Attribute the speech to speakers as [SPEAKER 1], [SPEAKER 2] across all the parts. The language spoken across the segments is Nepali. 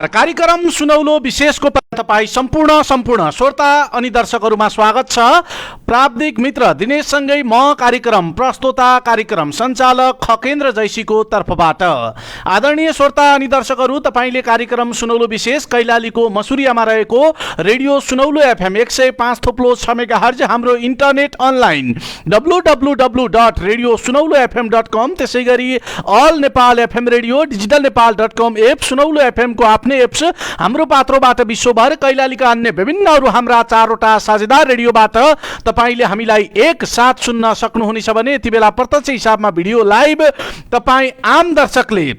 [SPEAKER 1] कार्यक्रम सुनौलो विशेषको तपाईँ सम्पूर्ण श्रोता अनि दर्शकहरूमा स्वागत छ। प्राविधिक मित्र दिनेशसँगै म कार्यक्रम प्रस्तोता कार्यक्रम सञ्चालक खकेन्द्र जैसीको तर्फबाट। आदरणीय श्रोता अनि दर्शकहरू, तपाईँले कार्यक्रम सुनौलो विशेष कैलालीको मसुरियामा रहेको रेडियो सुनौलो एफएम 105.6 मेगाहर्ज, हाम्रो इन्टरनेट अनलाइन www.radiosunaulofm.com, त्यसै गरी all Nepal FM radio digital नेपाल.com एप, सुनौलो एफएमको आफ्नै एप्स, हाम्रो पात्रोबाट विश्वभर कैलालीका अन्य विभिन्न हाम्रा 4वटा साझेदार रेडियोबाट तपाईँले हामीलाई एक साथ सुन्न सक्नुहुनेछ भने यति बेला प्रत्यक्ष हिसाबमा भिडियो लाइभ तपाईँ आम दर्शकले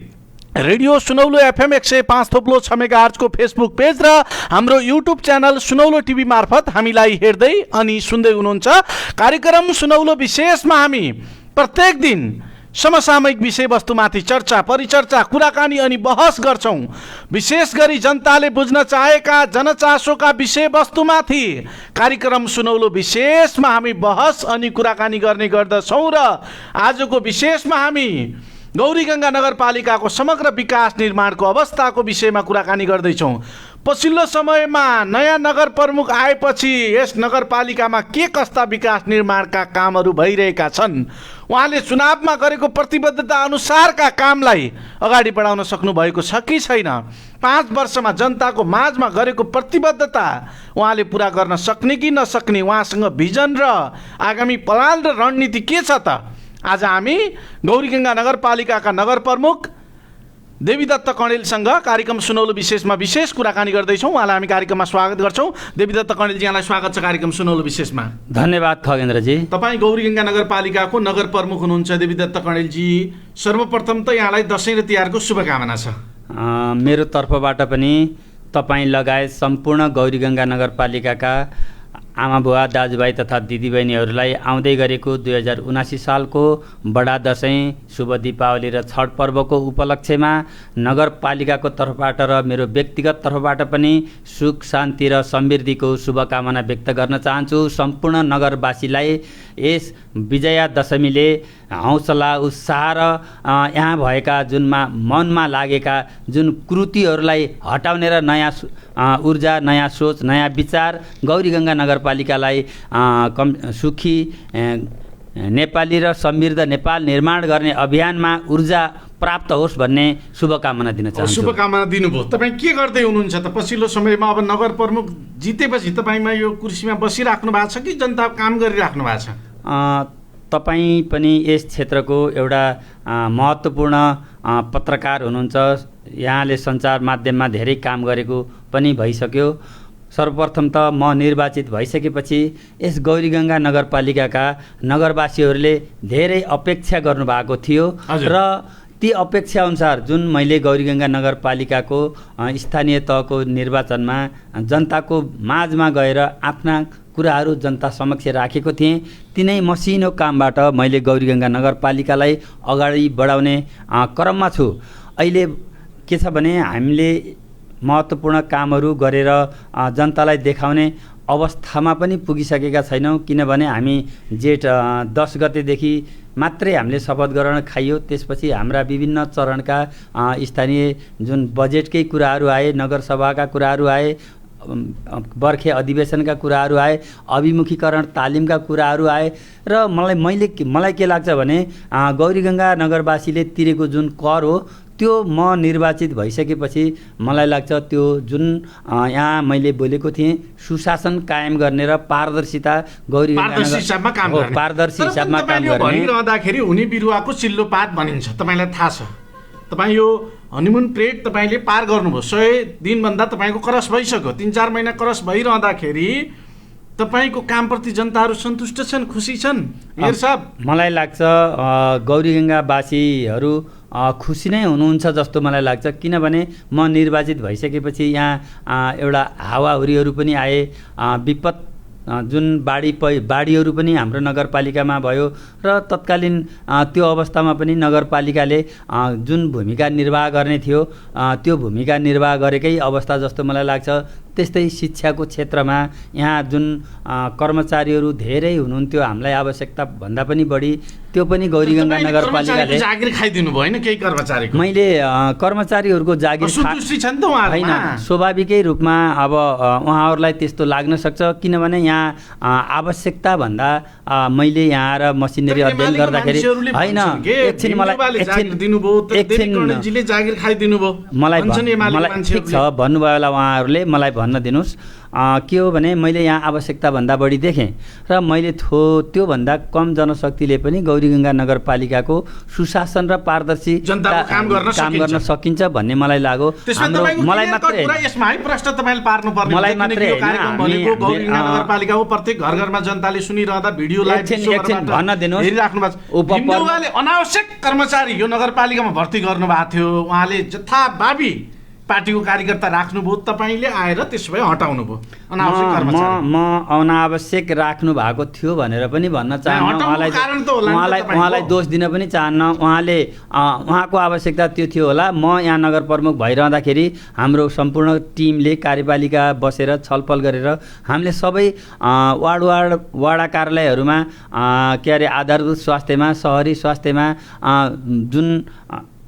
[SPEAKER 1] radio Sunaulo FM 105.6 मेगाहर्जको Facebook page र हाम्रो युट्युब च्यानल सुनौलो टिभी मार्फत हामीलाई हेर्दै अनि सुन्दै हुनुहुन्छ। कार्यक्रम सुनौलो विशेषमा हामी प्रत्येक दिन समसामयिक विषयवस्तुमाथि चर्चा, परिचर्चा, कुराकानी अनि बहस गर्छौँ। विशेष गरी जनताले बुझ्न चाहेका जनचासोका विषयवस्तुमाथि कार्यक्रम सुनौलो विशेषमा हामी बहस अनि कुराकानी गर्ने गर्दछौँ। र आजको विशेषमा हामी गौरीगङ्गा नगरपालिकाको समग्र विकास निर्माणको अवस्थाको विषयमा कुराकानी गर्दैछौँ। पछिल्लो समयमा नयाँ नगर प्रमुख आएपछि यस नगरपालिकामा के कस्ता विकास निर्माणका कामहरू भइरहेका छन्, उहाँले चुनावमा गरेको प्रतिबद्धता अनुसारका कामलाई अगाडि बढाउन सक्नु भएको छ कि छैन, 5 वर्षमा जनताको माझमा गरेको प्रतिबद्धता उहाँले पुरा गर्न सक्ने कि नसक्ने, उहाँसँग भिजन र आगामी प्लान र रणनीति के छ त। आज हामी गौरीगङ्गा नगरपालिकाका नगर प्रमुख देवीदत्त कणेलसँग कार्यक्रम सुनौलो विशेषमा विशेष कुराकानी गर्दैछौँ। उहाँलाई हामी कार्यक्रममा स्वागत गर्छौँ। देवीदत्त कणेलजी, यहाँलाई स्वागत छ कार्यक्रम सुनौलो विशेषमा।
[SPEAKER 2] धन्यवाद खगेन्द्रजी।
[SPEAKER 1] तपाईँ गौरीगङ्गा नगरपालिकाको नगर प्रमुख हुनुहुन्छ देवीदत्त कणेलजी। सर्वप्रथम त यहाँलाई दसैँ र तिहारको शुभकामना छ।
[SPEAKER 2] मेरो तर्फबाट पनि तपाईँ लगायत सम्पूर्ण गौरीगङ्गा नगरपालिकाका आमा बुवा, दाजुभाइ तथा दिदीबहिनीहरूलाई आउँदै गरेको 2079 सालको बडा दसैँ, शुभ दीपावली र छठ पर्वको उपलक्ष्यमा नगरपालिकाको तर्फबाट र मेरो व्यक्तिगत तर्फबाट पनि सुख, शान्ति र समृद्धिको शुभकामना व्यक्त गर्न चाहन्छु। सम्पूर्ण नगरवासीलाई यस विजया दशमीले हौसला, उत्साह र यहाँ भएका मनमा लागेका जुन कृतिहरूलाई हटाउने र नयाँ ऊर्जा, नयाँ सोच, नयाँ विचार गौरीगङ्गा नगरपालिकालाई सुखी नेपाली र समृद्ध नेपाल निर्माण गर्ने अभियानमा ऊर्जा प्राप्त होस् भन्ने शुभकामना दिन चाहन्छु।
[SPEAKER 1] शुभकामना दिनुभयो। तपाईँ के गर्दै हुनुहुन्छ त पछिल्लो समयमा? अब नगर प्रमुख जितेपछि तपाईँमा यो कुर्सीमा बसिराख्नु भएको छ कि जनता काम गरिराख्नु भएको छ?
[SPEAKER 2] तपाईँ पनि यस क्षेत्रको एउटा महत्त्वपूर्ण पत्रकार हुनुहुन्छ। यहाँले सञ्चार माध्यममा धेरै काम गरेको पनि भइसक्यो। सर्वप्रथम त म निर्वाचित भइसकेपछि यस गौरीगङ्गा नगरपालिकाका नगरवासीहरूले धेरै अपेक्षा गर्नुभएको थियो र ती अपेक्षा अनुसार जुन मैले गौरीगङ्गा नगरपालिकाको स्थानीय तहको निर्वाचनमा जनताको माझमा गएर आफ्ना कुराहरू जनता समक्ष राखेको थिएँ, तिनै मसिनो कामबाट मैले गौरीगङ्गा नगरपालिकालाई अगाडि बढाउने क्रममा छु। अहिले के छ भने हामीले महत्त्वपूर्ण कामहरू गरेर जनतालाई देखाउने अवस्थामा पनि पुगिसकेका छैनौँ, किनभने हामी जेठ 10 गतेदेखि मात्रै हामीले शपथ ग्रहण खाइयो। त्यसपछि हाम्रा विभिन्न चरणका स्थानीय जुन बजेटकै कुराहरू आए, नगरसभाका कुराहरू आए, बर्खे अधिवेशनका कुराहरू आए, अभिमुखीकरण तालिमका कुराहरू आए र मलाई के लाग्छ भने गौरीगङ्गा नगरवासीले तिरेको जुन कर हो त्यो म निर्वाचित भइसकेपछि मलाई लाग्छ त्यो जुन यहाँ मैले बोलेको थिएँ सुशासन कायम गर्ने र पारदर्शिता
[SPEAKER 1] पारदर्शी हिसाबमा काम गर्ने भनिरहँदाखेरि हुने बिरुवाको चिल्लो पात भनिन्छ। तपाईँलाई थाहा छ, तपाईँ यो हनीमुन पिरियड तपाईँले पार गर्नुभयो, 100 दिनभन्दा तपाईँको क्रस भइसक्यो। 3-4 महिना क्रस भइरहँदाखेरि तपाईँको कामप्रति जनताहरू सन्तुष्ट छन्, खुसी छन्? मेयर साहब,
[SPEAKER 2] मलाई लाग्छ गौरीगङ्गावासीहरू खुसी नै हुनुहुन्छ जस्तो मलाई लाग्छ, किनभने म निर्वाचित भइसकेपछि यहाँ एउटा हावाहुरीहरू पनि आए, विपद जुन बाढीहरू पनि हाम्रो नगरपालिकामा भयो र तत्कालीन त्यो अवस्थामा पनि नगरपालिकाले जुन भूमिका निर्वाह गर्ने थियो त्यो भूमिका निर्वाह गरेकै अवस्था जस्तो मलाई लाग्छ। त्यस्तै शिक्षाको क्षेत्रमा यहाँ जुन कर्मचारीहरू धेरै हुनुहुन्थ्यो, हामीलाई आवश्यकता भन्दा पनि बढी, त्यो पनि गौरीगङ्गा नगरपालिकाले
[SPEAKER 1] जागिर खाइदिनु भयो हैन केही कर्मचारीको।
[SPEAKER 2] मैले कर्मचारीहरूको जागिर
[SPEAKER 1] असन्तुष्टि छ नि त उहाँहरुमा।
[SPEAKER 2] हैन, स्वाभाविकै रूपमा अब उहाँहरूलाई त्यस्तो लाग्न सक्छ, किनभने यहाँ आवश्यकता भन्दा मैले यहाँ आएर मसिनरी अध्ययन गर्दाखेरि हैन, एकछिन
[SPEAKER 1] जागिर खाइदिनु भयो
[SPEAKER 2] मलाई ठिक छ भन्नुभयो होला उहाँहरूले, मलाई भन्न दिनुहोस् के हो भने मैले यहाँ आवश्यकता भन्दा बढी देखेँ र मैले त्योभन्दा कम जनशक्तिले पनि गौरीगङ्गा नगरपालिकाको सुशासन र पारदर्शी काम गर्न सकिन्छ भन्ने मलाई लाग्यो। मलाई मात्रै
[SPEAKER 1] नगरपालिका हो, प्रत्येक घर घरमा जनताले सुनिरहँदा भिडियो लाइभ
[SPEAKER 2] भन्न दिनुहोस्,
[SPEAKER 1] अनावश्यक कर्मचारी यो नगरपालिकामा भर्ती गर्नुभएको थियो, उहाँले जथाभावी पार्टीको कार्यकर्ता राख्नुभयो, तपाईँले आएर त्यसो भए हटाउनु भयो अनावश्यक कर्मचारी।
[SPEAKER 2] म अनावश्यक राख्नु भएको थियो भनेर पनि भन्न चाहन्न, उहाँलाई दोष दिन पनि चाहन्न। उहाँको आवश्यकता त्यो थियो होला। म यहाँ नगर प्रमुख भइरहँदाखेरि हाम्रो सम्पूर्ण टिमले कार्यपालिका बसेर छलफल गरेर हामीले सबै वडा कार्यालयहरूमा के अरे आधारभूत स्वास्थ्यमा, शहरी स्वास्थ्यमा, जुन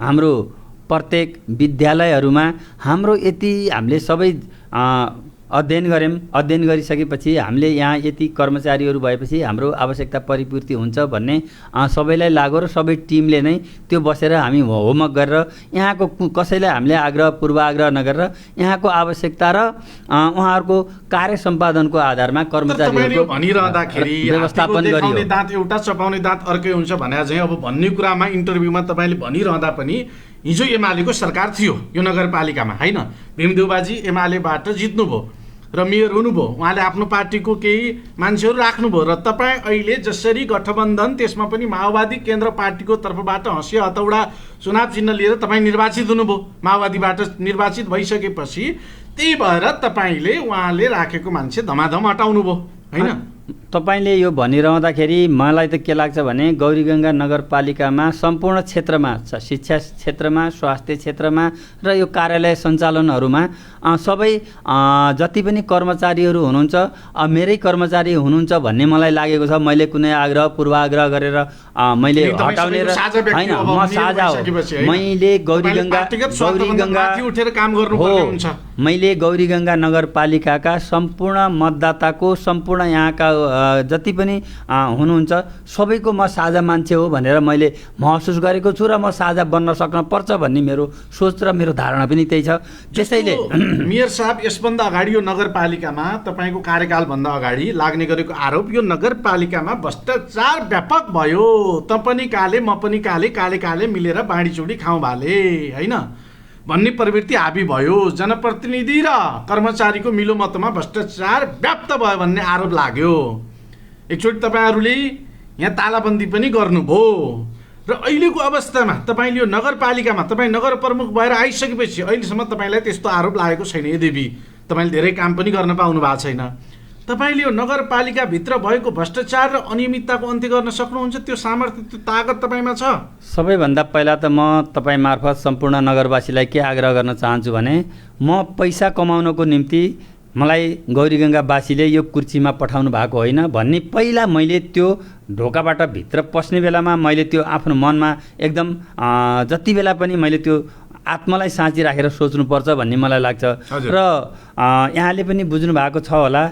[SPEAKER 2] हाम्रो प्रत्येक विद्यालयहरूमा हाम्रो यति हामीले सबै अध्ययन गरिसकेपछि हामीले यहाँ यति कर्मचारीहरू भएपछि हाम्रो आवश्यकता परिपूर्ति हुन्छ भन्ने सबैलाई लाग्यो र सबै टिमले नै त्यो बसेर हामी होमवर्क गरेर यहाँको कसैलाई हामीले पूर्वाग्रह नगरेर यहाँको आवश्यकता र उहाँहरूको कार्य सम्पादनको आधारमा कर्मचारीहरूको
[SPEAKER 1] भनिरहँदाखेरि
[SPEAKER 2] व्यवस्थापन गरियो।
[SPEAKER 1] दाँत एउटा चपाउने दाँत अर्कै हुन्छ भने चाहिँ अब भन्ने कुरामा इन्टरभ्यूमा तपाईँले भनिरहँदा पनि हिजो एमालेको सरकार थियो यो नगरपालिकामा हैन, भीमदेवबाजी एमालेबाट जित्नुभयो र मेयर हुनुभयो, उहाँले आफ्नो पार्टीको केही मान्छेहरू राख्नुभयो र तपाईँ अहिले जसरी गठबन्धन त्यसमा पनि माओवादी केन्द्र पार्टीको तर्फबाट हँसिया हतौडा चुनाव चिन्ह लिएर तपाईँ निर्वाचित हुनुभयो, माओवादीबाट निर्वाचित भइसकेपछि त्यही भएर तपाईँले उहाँले राखेको मान्छे धमाधम हटाउनु भयो हैन।
[SPEAKER 2] तपाईँले यो भनिरहँदाखेरि मलाई त के लाग्छ भने गौरीगङ्गा नगरपालिकामा सम्पूर्ण क्षेत्रमा, शिक्षा क्षेत्रमा, स्वास्थ्य क्षेत्रमा र यो कार्यालय सञ्चालनहरूमा सबै जति पनि कर्मचारीहरू हुनुहुन्छ मेरै कर्मचारी हुनुहुन्छ भन्ने मलाई लागेको छ। मैले कुनै पूर्वाग्रह गरेर मैले हटाउने हैन, म साझा हो। मैले मैले गौरीगङ्गा नगरपालिकाका सम्पूर्ण मतदाताको, सम्पूर्ण यहाँका जति पनि हुनुहुन्छ सबैको म साझा मान्छे हो भनेर मैले महसुस गरेको छु र म साझा बन्न सक्न पर्छ भन्ने मेरो सोच र मेरो धारणा पनि त्यही छ। त्यसैले
[SPEAKER 1] मेयर साहब यसभन्दा अगाडि यो नगरपालिकामा तपाईँको कार्यकालभन्दा अगाडि लाग्ने गरेको आरोप यो नगरपालिकामा भ्रष्टाचार व्यापक भयो, त पनि काले म पनि काले, काले काले मिलेर बाँडीचुडी खाउँ भाले हैन भन्ने प्रवृत्ति हाबी भयो। जनप्रतिनिधि र कर्मचारीको मिलोमतमा भ्रष्टाचार व्याप्त भयो भन्ने आरोप लाग्यो। एकचोटि तपाईँहरूले यहाँ तालाबन्दी पनि गर्नुभयो र अहिलेको अवस्थामा तपाईँले यो नगरपालिकामा तपाईँ नगर प्रमुख भएर आइसकेपछि अहिलेसम्म तपाईँलाई त्यस्तो आरोप लागेको छैन। यद्यपि तपाईँले धेरै काम पनि गर्न पाउनु भएको छैन, तपाईँले यो नगरपालिकाभित्र भएको भ्रष्टाचार र अनियमितताको अन्त्य गर्न सक्नुहुन्छ? त्यो सामर्थ्य, त्यो ताकत तपाईँमा छ?
[SPEAKER 2] सबैभन्दा पहिला त म तपाईँ मार्फत सम्पूर्ण नगरवासीलाई के आग्रह गर्न चाहन्छु भने म पैसा कमाउनको निम्ति मलाई गौरीगङ्गावासीले यो कुर्सीमा पठाउनु भएको होइन भन्ने पहिला मैले त्यो ढोकाबाट भित्र पस्ने बेलामा मैले त्यो आफ्नो मनमा एकदम जति बेला पनि मैले त्यो आत्मालाई साँची राखेर सोच्नुपर्छ भन्ने मलाई लाग्छ। र यहाँले पनि बुझ्नु भएको छ होला,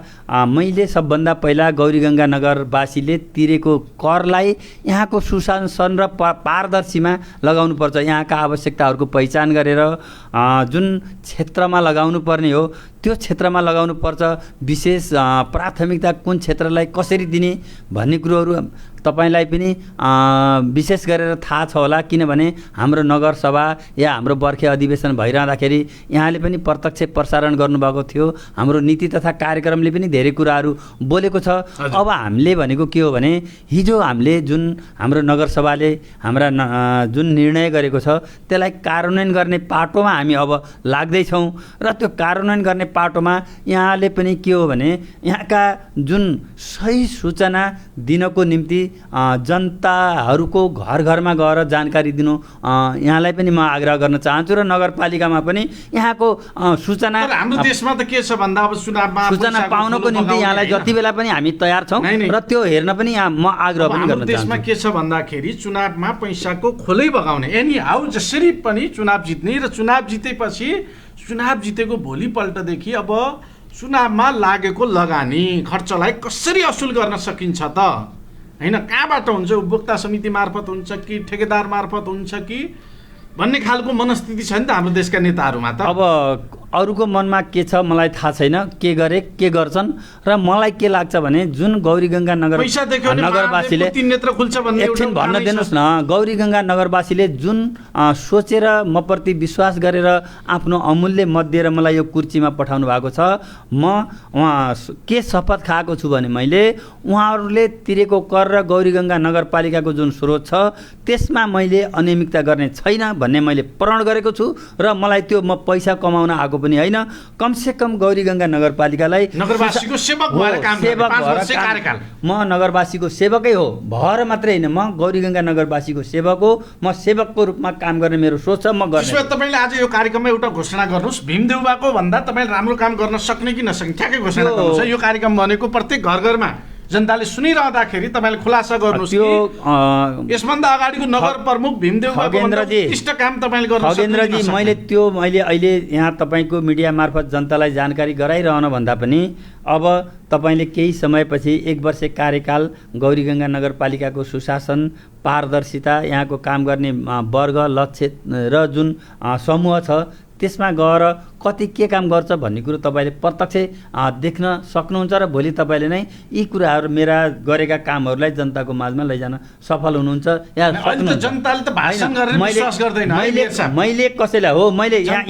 [SPEAKER 2] मैले सबभन्दा पहिला गौरीगङ्गा नगरवासीले तिरेको करलाई यहाँको सुशासन र पारदर्शीमा लगाउनुपर्छ। यहाँका आवश्यकताहरूको पहिचान गरेर जुन क्षेत्रमा लगाउनु पर्ने हो त्यो क्षेत्रमा लगाउनु पर्छ। विशेष प्राथमिकता कुन क्षेत्रलाई कसरी दिने भन्ने कुरोहरू तपाईलाई पनि विशेष गरेर थाहा छ होला, किनभने हाम्रो नगरसभा या हाम्रो बर्खे अधिवेशन भइरहँदाखेरि यहाँले पनि प्रत्यक्ष प्रसारण गर्नुभएको थियो। हाम्रो नीति तथा कार्यक्रमले पनि धेरै कुराहरू बोलेको छ। अब हामीले भनेको के हो भने हिजो हामीले जुन हाम्रो नगरसभाले हाम्रा जुन निर्णय गरेको छ त्यसलाई कार्यान्वयन गर्ने पाटोमा हामी अब लाग्दैछौँ र त्यो कार्यान्वयन गर्ने पाटोमा यहाँले पनि के हो भने यहाँका जुन सही सूचना दिनको निम्ति जनताहरूको घर घरमा गएर जानकारी दिनु यहाँलाई पनि म आग्रह गर्न चाहन्छु र नगरपालिकामा पनि यहाँको सूचना
[SPEAKER 1] त्यसमा त के छ भन्दा अब चुनावमा
[SPEAKER 2] सूचना पाउनको निम्ति यहाँलाई जति बेला पनि हामी तयार छौँ र त्यो हेर्न पनि यहाँ म आग्रह पनि गर्न चाहन्छु।
[SPEAKER 1] त्यसमा के छ भन्दाखेरि चुनावमा पैसाको खोलै बगाउने एनी हाउ जसरी पनि चुनाव जित्ने र चुनाव जितेपछि चुनाव जितेको भोलिपल्टदेखि अब चुनावमा लागेको लगानी खर्चलाई कसरी असुल गर्न सकिन्छ त हैन, कहाँबाट हुन्छ, उपभोक्ता समिति मार्फत हुन्छ कि ठेकेदार मार्फत हुन्छ कि भन्ने खालको मनस्थिति छ नि त हाम्रो देशका नेताहरूमा त।
[SPEAKER 2] अब अरूको मनमा के छ मलाई थाहा छैन, के गरे के गर्छन्, र मलाई के लाग्छ भने जुन गौरीगङ्गा नगरवासीले एकछिन भन्न दिनुहोस् न, गौरीगङ्गा नगरवासीले जुन सोचेर म प्रति विश्वास गरेर आफ्नो अमूल्य मत दिएर मलाई यो कुर्सीमा पठाउनु भएको छ, म उहाँ के शपथ खाएको छु भने मैले उहाँहरूले तिरेको कर र गौरीगङ्गा नगरपालिकाको जुन स्रोत छ त्यसमा मैले अनियमितता गर्ने छैन भन्ने मैले प्रण गरेको छु र मलाई त्यो म पैसा कमाउन आएको पनि होइन, कमसेकम गौरीगङ्गा नगरपालिकालाई
[SPEAKER 1] नगरवासीको सेवक भएर काम गर्ने 5 वर्ष कार्यकाल
[SPEAKER 2] म नगरवासीको सेवकै हो, भएर मात्रै होइन, म गौरीगङ्गा नगरवासीको सेवक हो, म सेवकको रूपमा काम गर्ने मेरो सोच छ, म गर्ने।
[SPEAKER 1] तपाईले आज यो कार्यक्रममा एउटा घोषणा गर्नुस्, भीमदेउबाको भन्दा तपाईले राम्रो काम गर्न सक्ने कि नसक्ने ठ्याक्कै घोषणा गर्नुस्। यो कार्यक्रम भनेको प्रत्येक घर घरमा जनताले सुनिरहँदाखेरि तपाईँले खुलासा गर्नुहोस् कि यसभन्दा अगाडिको नगर प्रमुख भीमदेउबाको उत्कृष्ट काम तपाईँले गर्नु
[SPEAKER 2] खगेन्द्रजी, मैले अहिले यहाँ तपाईँको मिडिया मार्फत जनतालाई जानकारी गराइरहन भन्दा पनि अब तपाईँले केही समयपछि 1 वर्ष कार्यकाल गौरीगङ्गा नगरपालिकाको सुशासन, पारदर्शिता, यहाँको काम गर्ने वर्ग, लक्ष्य र जुन समूह छ त्यसमा गएर कति के काम गर्छ भन्ने कुरो तपाईँले प्रत्यक्ष देख्न सक्नुहुन्छ र भोलि तपाईँले नै यी कुराहरू मेरा गरेका कामहरूलाई जनताको माझमा लैजान सफल हुनुहुन्छ। मैले कसैलाई हो मैले यहाँ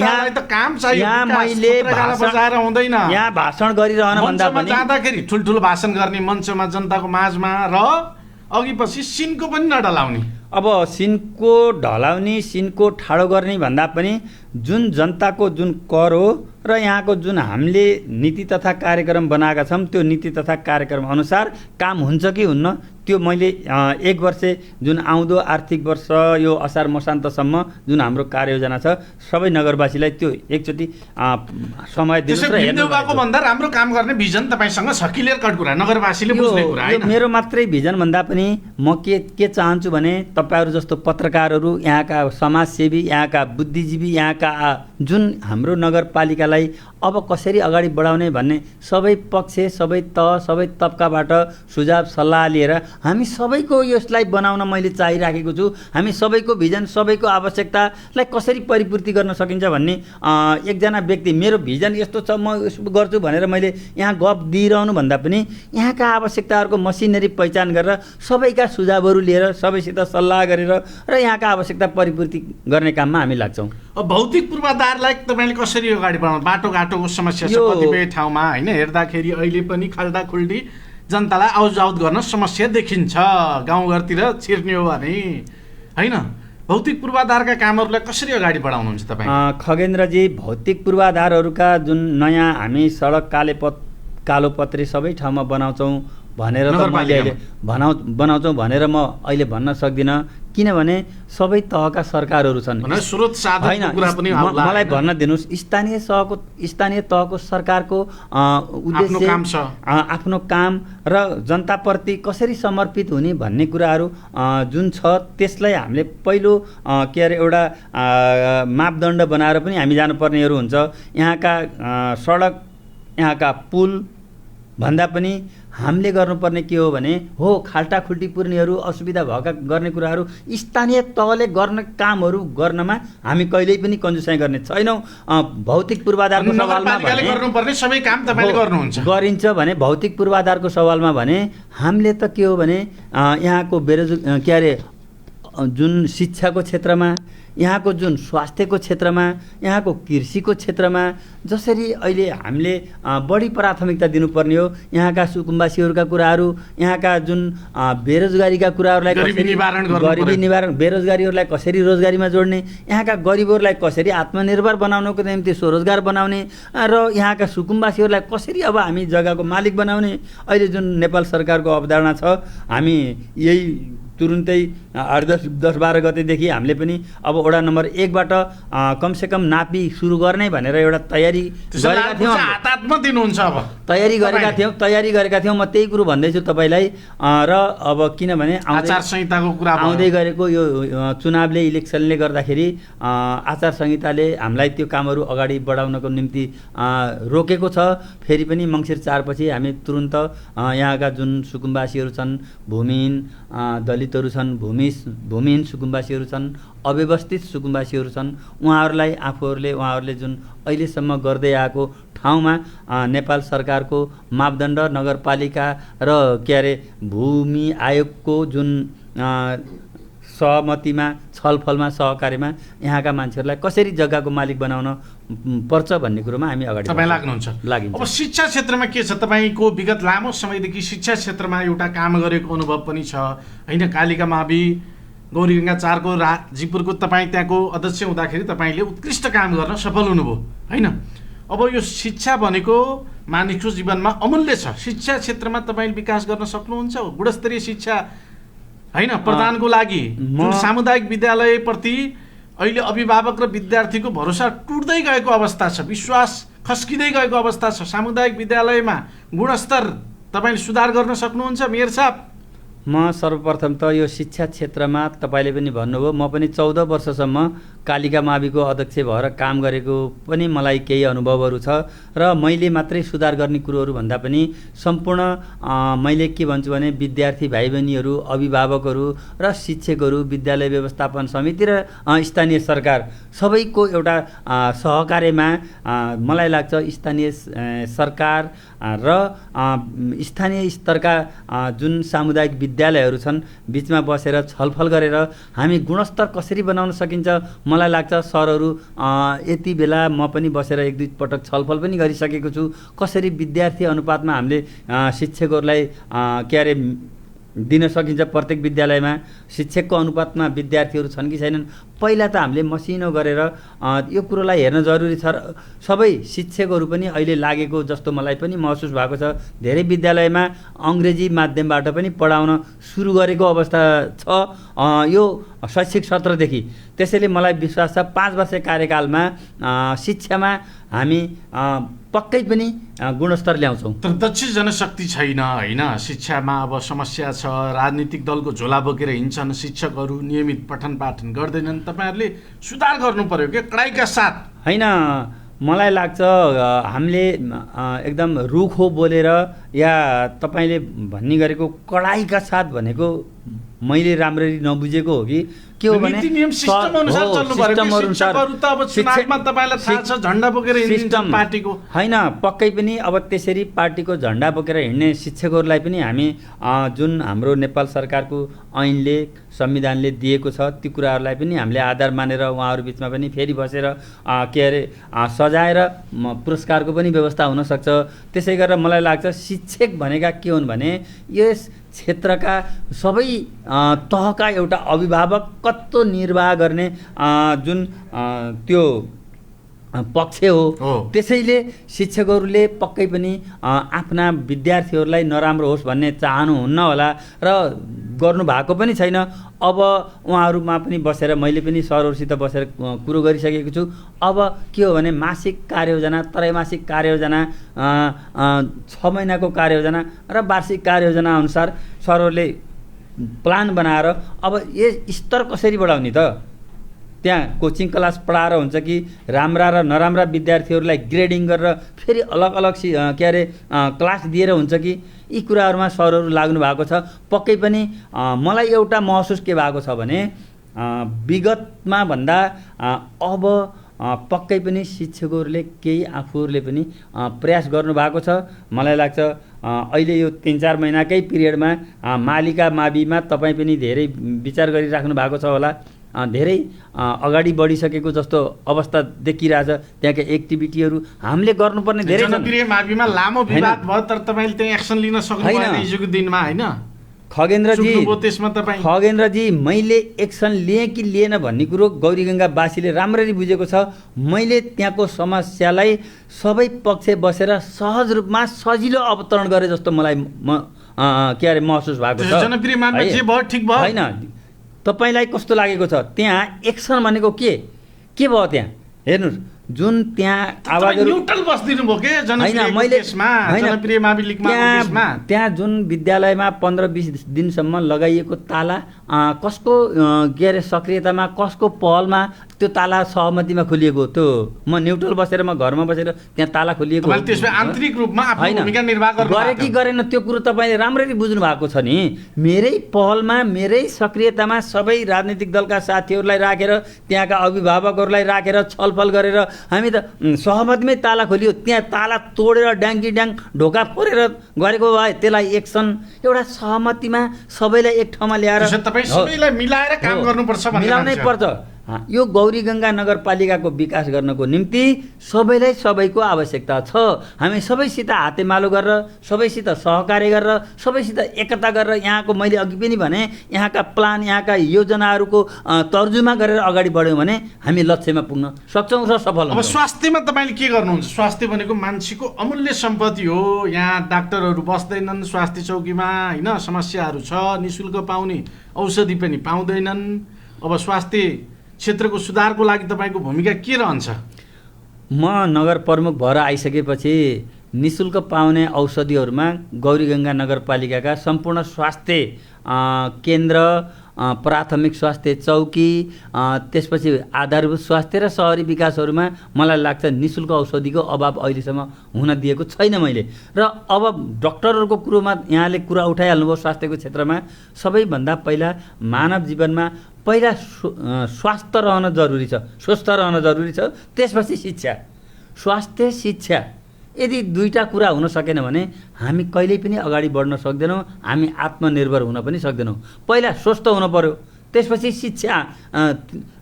[SPEAKER 2] भाषण गरिरहन भन्दा पनि
[SPEAKER 1] जाँदाखेरि ठुल्ठुलो भाषण गर्ने मञ्चमा जनताको माझमा र अघि पछि सिनको पनि नडलाउने,
[SPEAKER 2] अब सिनको ढलाउने, सिनको ठाडो गर्ने भन्दा पनि जुन जनताको जुन कर हो र यहाँको जुन हामीले नीति तथा कार्यक्रम बनाएका छौँ त्यो नीति तथा कार्यक्रम अनुसार काम हुन्छ कि हुन्न त्यो मैले 1 वर्ष जुन आउँदो आर्थिक वर्ष यो असार मसान्तसम्म जुन हाम्रो कार्ययोजना छ सबै नगरवासीलाई त्यो एकचोटि समय दिनुहोस् र
[SPEAKER 1] हेर्नुभएको भन्दा राम्रो काम गर्ने भिजन तपाईसँग छ, क्लियर कट कुरा नगरवासीले बुझ्ने कुरा हैन।
[SPEAKER 2] मेरो मात्रै भिजन भन्दा पनि म के चाहन्छु भने तपाईहरु जस्तो पत्रकारहरू, यहाँका समाजसेवी, यहाँका बुद्धिजीवी, यहाँका जुन हाम्रो नगरपालिकालाई अब कसरी अगाडि बढाउने भन्ने सबै पक्ष, सबै सबै तबकाबाट सुझाव सल्लाह लिएर हामी सबैको यसलाई बनाउन मैले चाहिराखेको छु। हामी सबैको भिजन, सबैको आवश्यकतालाई कसरी परिपूर्ति गर्न सकिन्छ भन्ने एकजना व्यक्ति मेरो भिजन यस्तो छ म यसो गर्छु भनेर मैले यहाँ गफ दिइरहनु भन्दा पनि यहाँका आवश्यकताहरूको मसिनरी पहिचान गरेर सबैका सुझावहरू लिएर सबैसित सल्लाह गरेर र यहाँका आवश्यकता परिपूर्ति गर्ने काममा हामी लाग्छौँ।
[SPEAKER 1] अब भौतिक पूर्वाधारलाई तपाईँले कसरी अगाडि बढाउनु? बाटोघाटोको समस्या छ कतिपय ठाउँमा हैन, हेर्दाखेरि अहिले पनि खाल्डाखुल्डी जनतालाई आउजाउट गर्न समस्या देखिन्छ, गाउँघरतिर छिर्ने हो भने हैन। भौतिक पूर्वाधारका कामहरूलाई कसरी अगाडि बढाउनुहुन्छ तपाईँ?
[SPEAKER 2] खगेन्द्रजी, भौतिक पूर्वाधारहरूका जुन नयाँ हामी सडक कालोपत्री सबै ठाउँमा बनाउँछौँ भनेर त मैले अहिले बनाउँछौँ भनेर म अहिले भन्न सक्दिनँ, किनभने सबै तहका सरकारहरू छन्। मलाई भन्न दिनुहोस्, स्थानीय तहको सरकारको उद्देश्य आफ्नो काम र जनताप्रति कसरी समर्पित हुने भन्ने कुराहरू जुन छ त्यसलाई हामीले पहिलो के अरे एउटा मापदण्ड बनाएर पनि हामी जानुपर्नेहरू हुन्छ। यहाँका सडक, यहाँका पुल भन्दा पनि हामीले गर्नुपर्ने के हो भने खाल्टाखुल्टी पुर्नेहरू, असुविधा भएका गर्ने कुराहरू स्थानीय तहले गर्ने कामहरू गर्नमा हामी कहिल्यै पनि कन्जुसाइ गर्ने छैनौँ। भौतिक पूर्वाधारको सवालमा
[SPEAKER 1] गर्नुपर्ने सबै काम तपाईले गर्नुहुन्छ
[SPEAKER 2] गरिन्छ भने भौतिक पूर्वाधारको सवालमा भने हामीले त के हो भने यहाँको के अरे जुन शिक्षाको क्षेत्रमा, यहाँको जुन स्वास्थ्यको क्षेत्रमा, यहाँको कृषिको क्षेत्रमा जसरी अहिले हामीले बढी प्राथमिकता दिनुपर्ने हो, यहाँका सुकुम्बासीहरूका कुराहरू, यहाँका जुन बेरोजगारीका कुराहरूलाई गरिबी निवारण, बेरोजगारीहरूलाई कसरी रोजगारीमा जोड्ने, यहाँका गरिबहरूलाई कसरी आत्मनिर्भर बनाउनको निम्ति स्वरोजगार बनाउने र यहाँका सुकुम्बासीहरूलाई कसरी अब हामी जग्गाको मालिक बनाउने, अहिले जुन नेपाल सरकारको अवधारणा छ हामी यही तुरुन्तै 8-10-12 गतेदेखि हामीले पनि अब वडा नम्बर 1बाट कमसेकम नापी सुरु गर्ने भनेर एउटा तयारी गरेका थियौँ।
[SPEAKER 1] हातमा दिनुहुन्छ अब
[SPEAKER 2] तयारी गरेका थियौँ। म त्यही कुरो भन्दैछु तपाईँलाई। र अब किनभने
[SPEAKER 1] आचार संहिताको कुरा
[SPEAKER 2] आउँदै गरेको यो चुनावले इलेक्सनले गर्दाखेरि आचार संहिताले हामीलाई त्यो कामहरू अगाडि बढाउनको निम्ति रोकेको छ। फेरि पनि मङ्सिर 4 पछि हामी तुरुन्त यहाँका जुन सुकुम्बासीहरू छन्, भूमिहीन दलितहरू छन्, भूमिहीन सुकुम्बासीहरू छन्, अव्यवस्थित सुकुम्बासीहरू छन्, उहाँहरूले जुन अहिलेसम्म गर्दै आएको ठाउँमा नेपाल सरकारको मापदण्ड, नगरपालिका र भूमि आयोगको जुन सहमतिमा, छलफलमा, सहकार्यमा यहाँका मान्छेहरूलाई कसरी जग्गाको मालिक बनाउन पर्छ भन्ने कुरोमा हामी अगाडि
[SPEAKER 1] तपाईँ लाग्नुहुन्छ। अब शिक्षा क्षेत्रमा के छ? तपाईँको विगत लामो समयदेखि शिक्षा क्षेत्रमा एउटा काम गरेको अनुभव पनि छ होइन? कालिका मावि, गौरीगङ्गा 4 को जिपुरको तपाईँ त्यहाँको अध्यक्ष हुँदाखेरि तपाईँले उत्कृष्ट काम गर्न सफल हुनुभयो होइन? अब यो शिक्षा भनेको मानिसको जीवनमा अमूल्य छ। शिक्षा क्षेत्रमा तपाईँ विकास गर्न सक्नुहुन्छ? गुणस्तरीय शिक्षा होइन प्रदानको लागि जुन सामुदायिक विद्यालयप्रति अहिले अभिभावक र विद्यार्थीको भरोसा टुट्दै गएको अवस्था छ, विश्वास खस्किँदै गएको अवस्था छ। सामुदायिक विद्यालयमा गुणस्तर तपाईँले सुधार गर्न सक्नुहुन्छ मेयर साहब?
[SPEAKER 2] म सर्वप्रथम त यो शिक्षा क्षेत्रमा तपाईँले पनि भन्नुभयो, म पनि 14 वर्षसम्म कालिका माविको अध्यक्ष भएर काम गरेको पनि मलाई केही अनुभवहरू छ। र मैले मात्रै सुधार गर्ने कुरोहरू भन्दा पनि सम्पूर्ण मैले के भन्छु भने विद्यार्थी भाइ बहिनीहरू, अभिभावकहरू र शिक्षकहरू, विद्यालय व्यवस्थापन समिति र स्थानीय सरकार सबैको एउटा सहकार्यमा मलाई लाग्छ स्थानीय सरकार र स्थानीय स्तरका जुन सामुदायिक विद्यालयहरू छन् बिचमा बसेर छलफल गरेर हामी गुणस्तर कसरी बनाउन सकिन्छ। मलाई लाग्छ सरहरू यति बेला म पनि बसेर 1-2 पटक छलफल पनि गरिसकेको छु। कसरी विद्यार्थी अनुपातमा हामीले शिक्षकहरूलाई दिन सकिन्छ, प्रत्येक विद्यालयमा शिक्षकको अनुपातमा विद्यार्थीहरू छन् कि छैनन् पहिला त हामीले मसिनो गरेर यो कुरोलाई हेर्न जरुरी छ। सबै शिक्षकहरू पनि अहिले लागेको जस्तो मलाई पनि महसुस भएको छ। धेरै विद्यालयमा अङ्ग्रेजी माध्यमबाट पनि पढाउन सुरु गरेको अवस्था छ यो शैक्षिक सत्रदेखि। त्यसैले मलाई विश्वास छ 5 वर्ष कार्यकालमा शिक्षामा हामी पक्कै पनि गुणस्तर ल्याउँछौँ।
[SPEAKER 1] तर दक्ष जनशक्ति छैन होइन? शिक्षामा अब समस्या छ, राजनीतिक दलको झोला बोकेर हिँड्छन्, शिक्षकहरू नियमित पठन पाठन गर्दैनन्। तपाईँहरूले सुधार गर्नु पर्यो के कडाइका साथ
[SPEAKER 2] होइन? मलाई लाग्छ हामीले एकदम रुखो बोलेर या तपाईँले भन्ने गरेको कडाइका साथ भनेको मैले राम्ररी नबुझेको हो कि के हो भने
[SPEAKER 1] सिस्टम अनुसार चल्नु पर्यो। शिक्षकहरू त अब चुनावमा तपाईलाई थाहा छ झण्डा बोकेर हिँड्ने पार्टीको
[SPEAKER 2] होइन, पक्कै पनि अब त्यसरी पार्टीको झण्डा बोकेर हिँड्ने शिक्षकहरूलाई पनि हामी जुन हाम्रो नेपाल सरकारको ऐनले, संविधानले दिएको छ ती कुराहरूलाई पनि हामीले आधार मानेर उहाँहरू बिचमा पनि फेरि बसेर सजाएर पुरस्कारको पनि व्यवस्था हुनसक्छ। त्यसै गरेर मलाई लाग्छ शिक्षक भनेका के हुन् भने यस क्षेत्रका सबै तहका एउटा अभिभावक कत्तो निर्वाह गर्ने जुन त्यो पक्ष हो। त्यसैले शिक्षकहरूले पक्कै पनि आफ्ना विद्यार्थीहरूलाई नराम्रो होस् भन्ने चाहनुहुन्न होला र गर्नुभएको पनि छैन। अब उहाँहरूमा पनि बसेर मैले पनि सरहरूसित बसेर कुरो गरिसकेको छु। अब के हो भने मासिक कार्ययोजना, त्रैमासिक कार्ययोजना, 6 महिनाको कार्ययोजना र वार्षिक कार्ययोजना अनुसार सरहरूले प्लान बनाएर अब यो स्तर कसरी बढाउने त? त्यहाँ कोचिङ क्लास पढाएर हुन्छ कि राम्रा र नराम्रा विद्यार्थीहरूलाई ग्रेडिङ गरेर फेरि अलग अलग क्लास दिएर हुन्छ कि? यी कुराहरूमा सरहरू लाग्नु भएको छ। पक्कै पनि मलाई एउटा महसुस के भएको छ भने विगतमा भन्दा अब पक्कै पनि शिक्षकहरूले केही आफूहरूले पनि प्रयास गर्नुभएको छ। मलाई लाग्छ अहिले यो 3-4 महिनाकै पिरियडमा मालिका माविमा तपाईँ पनि धेरै विचार गरिराख्नु भएको छ होला। धेरै अगाडि बढिसकेको जस्तो अवस्था देखिरहेछ। त्यहाँका एक्टिभिटीहरू हामीले गर्नुपर्ने धेरै छन्।
[SPEAKER 1] जनप्रिय माविमा लामो विवाद भयो तर तपाईँले त्यहाँ एक्सन लिन सक्नु भएन हिजोको दिनमा होइन?
[SPEAKER 2] खगेन्द्रजी मैले एक्सन लिएँ कि लिएन भन्ने कुरो गौरीगङ्गावासीले राम्ररी बुझेको छ। मैले त्यहाँको समस्यालाई सबै पक्ष बसेर सहज रूपमा सजिलो अवतरण गरे जस्तो मलाई के अरे महसुस भएको छ।
[SPEAKER 1] जनप्रिय मामिला जे भयो ठिक भयो
[SPEAKER 2] होइन, तपाईँलाई कस्तो लागेको छ त्यहाँ एक्सन भनेको के भयो त्यहाँ हेर्नुहोस्, जुन त्यहाँ आवाजहरू
[SPEAKER 1] न्युट्रल बस्दिनु भयो के जनप्रिय मामिलामा
[SPEAKER 2] त्यहाँ जुन विद्यालयमा 15-20 दिनसम्म लगाइएको ताला कसको के अरे सक्रियतामा, कसको पहलमा त्यो ताला सहमतिमा खोलिएको, त्यो म न्युट्रल बसेर म घरमा बसेर त्यहाँ ताला खोलिएको
[SPEAKER 1] त्यसमा आन्तरिक रूपमा आफ्नो भूमिका निर्वाह
[SPEAKER 2] गरे कि गरेन त्यो कुरो तपाईँले राम्ररी बुझ्नु भएको छ नि। मेरै पहलमा, मेरै सक्रियतामा सबै राजनीतिक दलका साथीहरूलाई राखेर, त्यहाँका अभिभावकहरूलाई राखेर छलफल गरेर हामी त सहमतिमै ताला खोलियो। त्यहाँ ताला तोडेर ड्याङ्की ड्याङ ढोका फोरेर गरेको भए त्यसलाई एक्सन, एउटा सहमतिमा सबैलाई एक ठाउँमा ल्याएर
[SPEAKER 1] सबैलाई मिलाएर काम गर्नुपर्छ,
[SPEAKER 2] मिलाउनै पर्छ। यो गौरीगङ्गा नगरपालिकाको विकास गर्नको निम्ति सबैलाई सबैको आवश्यकता छ। हामी सबैसित हातेमालो गरेर, सबैसित सहकार्य गरेर, सबैसित एकता गरेर यहाँको, मैले अघि पनि भने, यहाँका प्लान, यहाँका योजनाहरूको तर्जुमा गरेर अगाडि बढ्यौँ भने हामी लक्ष्यमा पुग्न सक्छौँ र सफल
[SPEAKER 1] हुन्छौँ। अब स्वास्थ्यमा तपाईँले के गर्नुहुन्छ? स्वास्थ्य भनेको मान्छेको अमूल्य सम्पत्ति हो। यहाँ डाक्टरहरू बस्दैनन् स्वास्थ्य चौकीमा, होइन, समस्याहरू छ, निःशुल्क पाउने औषधि पनि पाउँदैनन्। अब स्वास्थ्य क्षेत्रको सुधारको लागि तपाईँको भूमिका के रहन्छ?
[SPEAKER 2] म नगर प्रमुख भएर आइसकेपछि निःशुल्क पाउने औषधिहरूमा गौरीगङ्गा नगरपालिकाका सम्पूर्ण स्वास्थ्य केन्द्र, प्राथमिक स्वास्थ्य चौकी, त्यसपछि आधारभूत स्वास्थ्य र सहरी विकासहरूमा मलाई लाग्छ निःशुल्क औषधिको अभाव अहिलेसम्म हुन दिएको छैन मैले। र अब डक्टरहरूको कुरोमा यहाँले कुरा उठाइहाल्नुभयो। स्वास्थ्यको क्षेत्रमा सबैभन्दा पहिला मानव जीवनमा पहिला स्वास्थ्य रहन जरुरी छ, स्वस्थ रहन जरुरी छ, त्यसपछि शिक्षा। स्वास्थ्य, शिक्षा यदि दुईटा कुरा हुन सकेन भने हामी कहिल्यै पनि अगाडि बढ्न सक्दैनौँ, हामी आत्मनिर्भर हुन पनि सक्दैनौँ। पहिला स्वस्थ हुन पर्यो, त्यसपछि शिक्षा।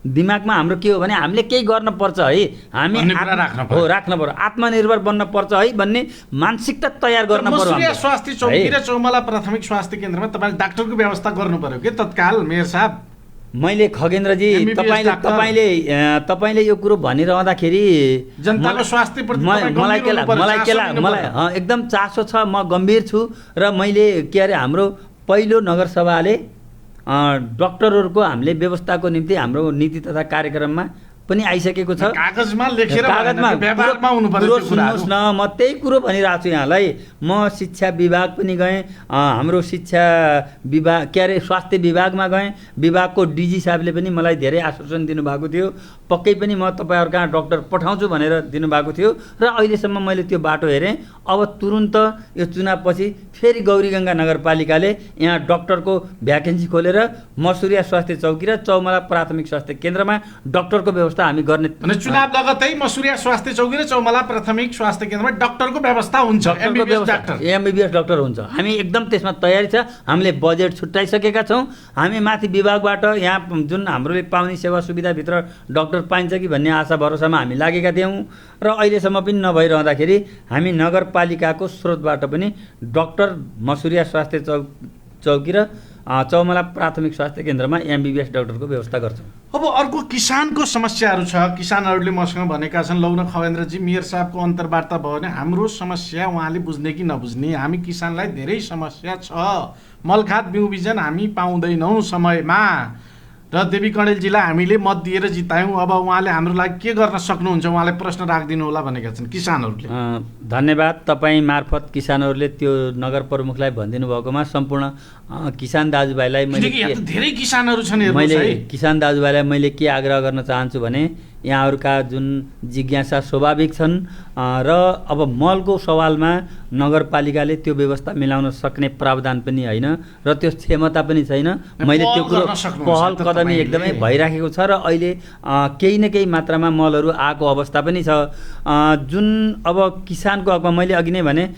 [SPEAKER 2] दिमागमा हाम्रो के हो भने हामीले केही गर्न पर्छ है, हामी राख्न पर्यो, आत्मनिर्भर बन्न पर्छ है भन्ने मानसिकता तयार गर्न पर्यो।
[SPEAKER 1] स्वास्थ्य चौकी र चौमला प्राथमिक स्वास्थ्य केन्द्रमा तपाईँले डाक्टरको व्यवस्था गर्नु पर्यो के तत्काल मेयर साहब?
[SPEAKER 2] मैले खगेन्द्रजी तपाईँले यो कुरो भनिरहँदाखेरि
[SPEAKER 1] जनताको स्वास्थ्यप्रति
[SPEAKER 2] मलाई एकदम चासो छ, म गम्भीर छु। र मैले के अरे हाम्रो पहिलो नगरसभाले डक्टरहरूको हामीले व्यवस्थाको निम्ति हाम्रो नीति तथा कार्यक्रममा पनि आइसकेको छ।
[SPEAKER 1] कागजमा लेखेर
[SPEAKER 2] सुन्नुहोस् न, म त्यही कुरो भनिरहेको छु यहाँलाई। म शिक्षा विभाग पनि गएँ, हाम्रो शिक्षा विभाग के अरे स्वास्थ्य विभागमा गएँ। विभागको डिजी साहबले पनि मलाई धेरै आश्वासन दिनुभएको थियो, पक्कै पनि म तपाईँहरू कहाँ डक्टर पठाउँछु भनेर दिनुभएको थियो। र अहिलेसम्म मैले त्यो बाटो हेरेँ। अब तुरुन्त यो चुनावपछि फेरि गौरीगङ्गा नगरपालिकाले यहाँ डक्टरको भ्याकेन्सी खोलेर मसुरिया स्वास्थ्य चौकी र चौमला प्राथमिक स्वास्थ्य केन्द्रमा डक्टरको व्यवस्था हामी गर्ने।
[SPEAKER 1] चुनाव लगतै मसुरिया स्वास्थ्य चौकी र चौमला प्राथमिक स्वास्थ्य केन्द्रमा डक्टरको व्यवस्था हुन्छ,
[SPEAKER 2] एमबिबिएस डक्टर हुन्छ। हामी एकदम त्यसमा तयारी छ। हामीले बजेट छुट्याइसकेका छौँ। हामी माथि विभागबाट यहाँ जुन हामीले पाउने सेवा सुविधाभित्र डक्टर पाइन्छ कि भन्ने आशा भरोसामा हामी लागेका थियौँ। र अहिलेसम्म पनि नभइरहँदाखेरि हामी नगरपालिकाको स्रोतबाट पनि डक्टर मसुरिया स्वास्थ्य चौकी र चौमला प्राथमिक स्वास्थ्य केन्द्रमा एमबिबिएस डक्टरको व्यवस्था गर्छौँ।
[SPEAKER 1] अब अर्को किसानको समस्याहरू छ। किसानहरूले मसँग भनेका छन्, लौ न खगेन्द्रजी, मेयर साहबको अन्तर्वार्ता भयो भने हाम्रो समस्या उहाँले बुझ्ने कि नबुझ्ने, हामी किसानलाई धेरै समस्या छ। मलखाद बिउ बिजन हामी पाउँदैनौँ समयमा, र देवी कणेलजीलाई हामीले मत दिएर जितायौँ। अब उहाँले हाम्रो लागि के गर्न सक्नुहुन्छ, उहाँले प्रश्न राखिदिनु होला भनेका छन् किसानहरूले।
[SPEAKER 2] धन्यवाद। तपाईँ मार्फत किसानहरूले त्यो नगर प्रमुखलाई भनिदिनु भएकोमा सम्पूर्ण किसान दाजुभाइलाई
[SPEAKER 1] धेरै किसानहरू छन्।
[SPEAKER 2] किसान दाजुभाइलाई मैले के आग्रह गर्न चाहन्छु भने यहाँहरूका जुन जिज्ञासा स्वाभाविक छन् र अब मलको सवालमा नगरपालिकाले त्यो व्यवस्था मिलाउन सक्ने प्रावधान पनि होइन र त्यो क्षमता पनि छैन। मैले त्यो कुरो पहल कदमी एकदमै भइराखेको छ र अहिले केही न केही मात्रामा मलहरू आएको अवस्था पनि छ। जुन अब किसानको हकमा मैले अघि नै भने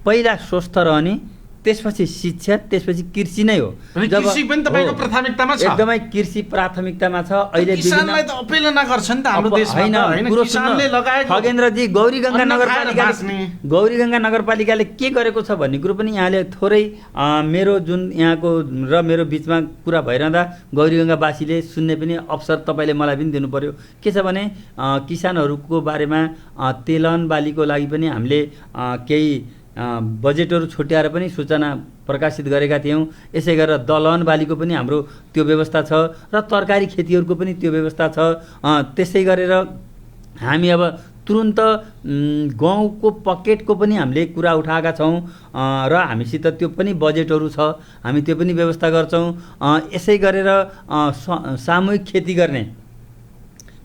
[SPEAKER 2] पहिला स्वस्थ रहने, त्यसपछि शिक्षा, त्यसपछि कृषि नै हो।
[SPEAKER 1] कृषि पनि तपाईको प्राथमिकतामा छ?
[SPEAKER 2] एकदमै कृषि प्राथमिकतामा छ। अहिले
[SPEAKER 1] किसानलाई त अपेलना गर्छन् त हाम्रो देशमा हैन, किसानले लगाएको।
[SPEAKER 2] खगेन्द्रजी, गौरीगङ्गा नगरपालिकाले के गरेको छ भन्ने कुरो पनि यहाँले थोरै मेरो जुन यहाँको र मेरो बिचमा कुरा भइरहँदा गौरीगङ्गावासीले सुन्ने पनि अवसर तपाईँले मलाई पनि दिनु पर्यो। के छ भने किसानहरूको बारेमा तेलन बालीको लागि पनि हामीले केही बजेटहरू छुट्याएर पनि सूचना प्रकाशित गरेका थियौँ। यसै गरेर दलहन बालीको पनि हाम्रो त्यो व्यवस्था छ र तरकारी खेतीहरूको पनि त्यो व्यवस्था छ। त्यसै गरेर हामी अब तुरुन्त गहुँको पकेटको पनि हामीले कुरा उठाएका छौँ र हामीसित त्यो पनि बजेटहरू छ, हामी त्यो पनि व्यवस्था गर्छौँ। यसै गरेर सामूहिक खेती गर्ने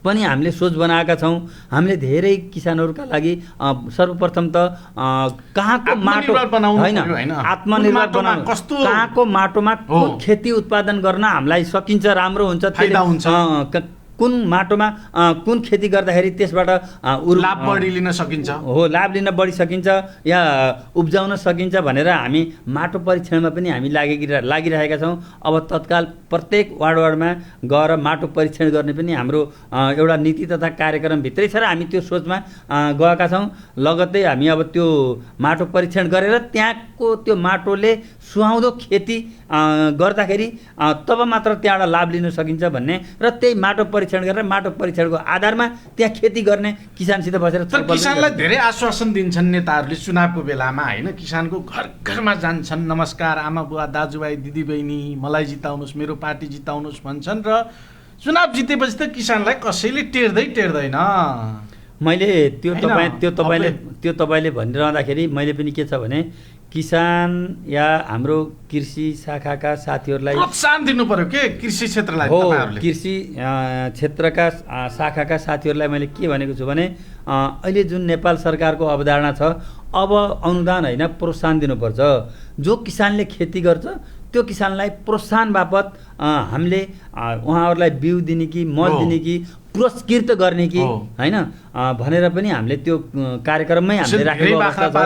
[SPEAKER 2] पनि हामीले सोच बनाएका छौँ। हामीले धेरै किसानहरूका लागि सर्वप्रथम त कहाँको माटो होइन, आत्मनिर्भर बनाउनु, कहाँको माटोमा कुन खेती उत्पादन गर्न हामीलाई सकिन्छ, राम्रो हुन्छ, कुन माटोमा कुन खेती गर्दाखेरि त्यसबाट
[SPEAKER 1] लाभ बढी लिन सकिन्छ,
[SPEAKER 2] लाभ लिन बढी सकिन्छ या उब्जाउन सकिन्छ भनेर हामी माटो परीक्षणमा पनि हामी लागिरहेका छौँ। अब तत्काल प्रत्येक वार्डमा गएर माटो परीक्षण गर्ने पनि हाम्रो एउटा नीति तथा कार्यक्रमभित्रै छ र हामी त्यो सोचमा गएका छौँ। लगत्तै हामी अब त्यो माटो परीक्षण गरेर त्यहाँको त्यो माटोले सुहाउँदो खेती गर्दाखेरि तब मात्र त्यहाँबाट लाभ लिन सकिन्छ भन्ने र त्यही माटो परीक्षण गरेर माटो परीक्षणको आधारमा त्यहाँ खेती गर्ने किसानसित बसेर
[SPEAKER 1] किसानलाई धेरै आश्वासन दिन्छन् नेताहरूले चुनावको बेलामा होइन। किसानको घर घरमा जान्छन्, नमस्कार आमा बुवा दाजुभाइ दिदीबहिनी मलाई जिताउनुहोस्, मेरो पार्टी जिताउनुहोस् भन्छन् र चुनाव जितेपछि त किसानलाई कसैले टेर्दैन।
[SPEAKER 2] मैले त्यो तपाईँले भनिरहँदाखेरि मैले पनि के छ भने किसान या हाम्रो कृषि शाखाका साथीहरूलाई
[SPEAKER 1] प्रोत्साहन दिनु पर्यो के कृषि क्षेत्रलाई।
[SPEAKER 2] कृषि क्षेत्रका शाखाका साथीहरूलाई मैले के भनेको छु भने अहिले जुन नेपाल सरकारको अवधारणा छ, अब अनुदान होइन प्रोत्साहन दिनुपर्छ। जो किसानले खेती गर्छ त्यो किसानलाई प्रोत्साहन बापत हामीले उहाँहरूलाई बिउ दिने कि मल दिने कि पुरस्कृत गर्ने कि होइन भनेर पनि हामीले त्यो कार्यक्रममै हामीले राखेको अवस्था छ।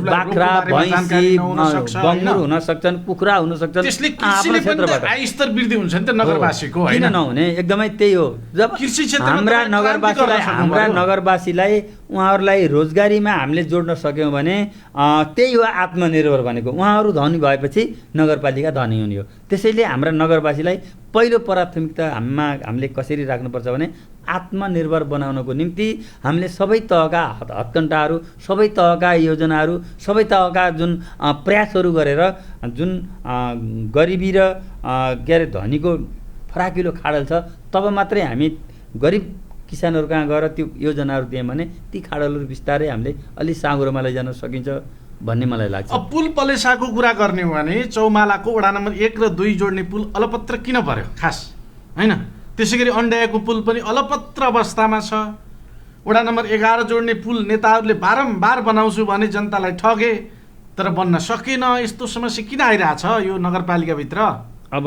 [SPEAKER 2] बाख्रा, भैँसी, बङ्गुर हुन सक्छन्, कुखुरा हुन सक्छन्, आफ्नो क्षेत्रबाट
[SPEAKER 1] आय स्तर वृद्धि हुन्छ नि त नगरवासीको,
[SPEAKER 2] किन नहुने? एकदमै त्यही हो। जब हाम्रा नगरवासीलाई उहाँहरूलाई रोजगारीमा हामीले जोड्न सक्यौँ भने त्यही हो आत्मनिर्भर भनेको। उहाँहरू धनी भएपछि नगरपालिका धनी हुने हो। त्यसैले हाम्रा नगरवासीलाई पहिलो प्राथमिकता हामीले कसरी राख्नुपर्छ भने आत्मनिर्भर बनाउनको निम्ति हामीले सबै तहका हत्कण्डाहरू, सबै तहका योजनाहरू, सबै तहका जुन प्रयासहरू गरेर जुन गरिबी र के अरे धनीको फराकिलो खाडल छ, तब मात्रै हामी गरिब किसानहरू कहाँ गएर त्यो योजनाहरू दियौँ भने ती खाडलहरू बिस्तारै हामीले अलि साँगुरोमा लैजान सकिन्छ भन्ने मलाई लाग्छ।
[SPEAKER 1] अब पुल पलेसाको कुरा गर्ने हो भने चौमालाको वडा नम्बर 1 र 2 जोड्ने पुल अलपत्र किन पर्यो खास होइन? त्यसै गरी अन्ड्याएको पुल पनि अलपत्र अवस्थामा छ। वडा नम्बर 11 जोड्ने पुल नेताहरूले बारम्बार बनाउँछु भने जनतालाई ठगे तर बन्न सकेन। यस्तो समस्या किन आइरहेछ यो नगरपालिकाभित्र?
[SPEAKER 2] अब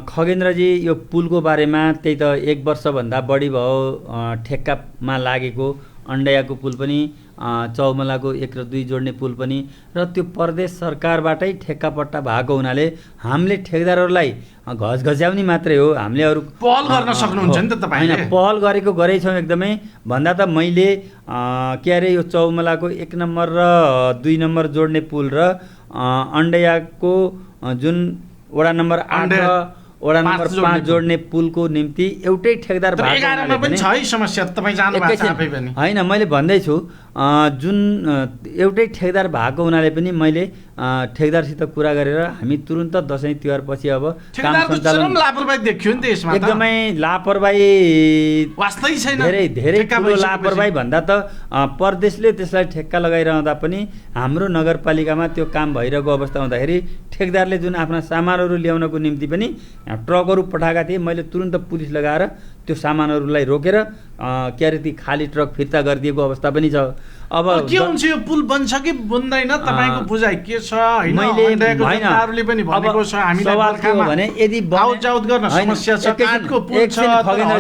[SPEAKER 2] खगेन्द्रजी, यो पुलको बारेमा त्यही त 1 वर्षभन्दा बढी भयो ठेक्कामा लागेको। अन्ड्याएको पुल पनि, चौमलाको 1 र 2 जोड्ने पुल पनि, र त्यो प्रदेश सरकारबाटै ठेक्कापट्टा भएको हुनाले हामीले ठेकदारहरूलाई घस्घस्याउने मात्रै हो। हामीले अरू
[SPEAKER 1] पहल गर्न सक्नुहुन्छ नि त तपाईँ?
[SPEAKER 2] होइन, पहल गरेछौँ एकदमै। भन्दा त मैले के अरे यो चौमलाको 1 नम्बर र 2 नम्बर जोड्ने पुल र अन्ड्याको जुन वडा नम्बर 8 र वडा नम्बर 5 जोड्ने पुलको निम्ति एउटै ठेकदार होइन, मैले भन्दैछु जुन एउटै ठेकदार भएको हुनाले पनि मैले ठेकदारसित कुरा गरेर हामी तुरुन्त दसैँ तिहार पछि अब काम सञ्चालन एकदमै लापरवाही, धेरै ठुलो लापरवाही भन्दा त प्रदेशले त्यसलाई ठेक्का लगाइरहँदा पनि हाम्रो नगरपालिकामा त्यो काम भइरहेको अवस्था हुँदाखेरि ठेकदारले जुन आफ्ना सामानहरू ल्याउनको निम्ति पनि ट्रकहरू पठाएका थिए, मैले तुरुन्त पुलिस लगाएर त्यो सामानहरूलाई रोकेर के अरे ती खाली ट्रक फिर्ता गरिदिएको अवस्था पनि छ।
[SPEAKER 1] अब के हुन्छ यो पुल बन्छ कि बन्दैन तपाईँको बुझाइ के छ?
[SPEAKER 2] मैले
[SPEAKER 1] पनि भनेको छ हामीलाई
[SPEAKER 2] भने यदि
[SPEAKER 1] आउटजाउट गर्न समस्या छ, काठको पुल छ,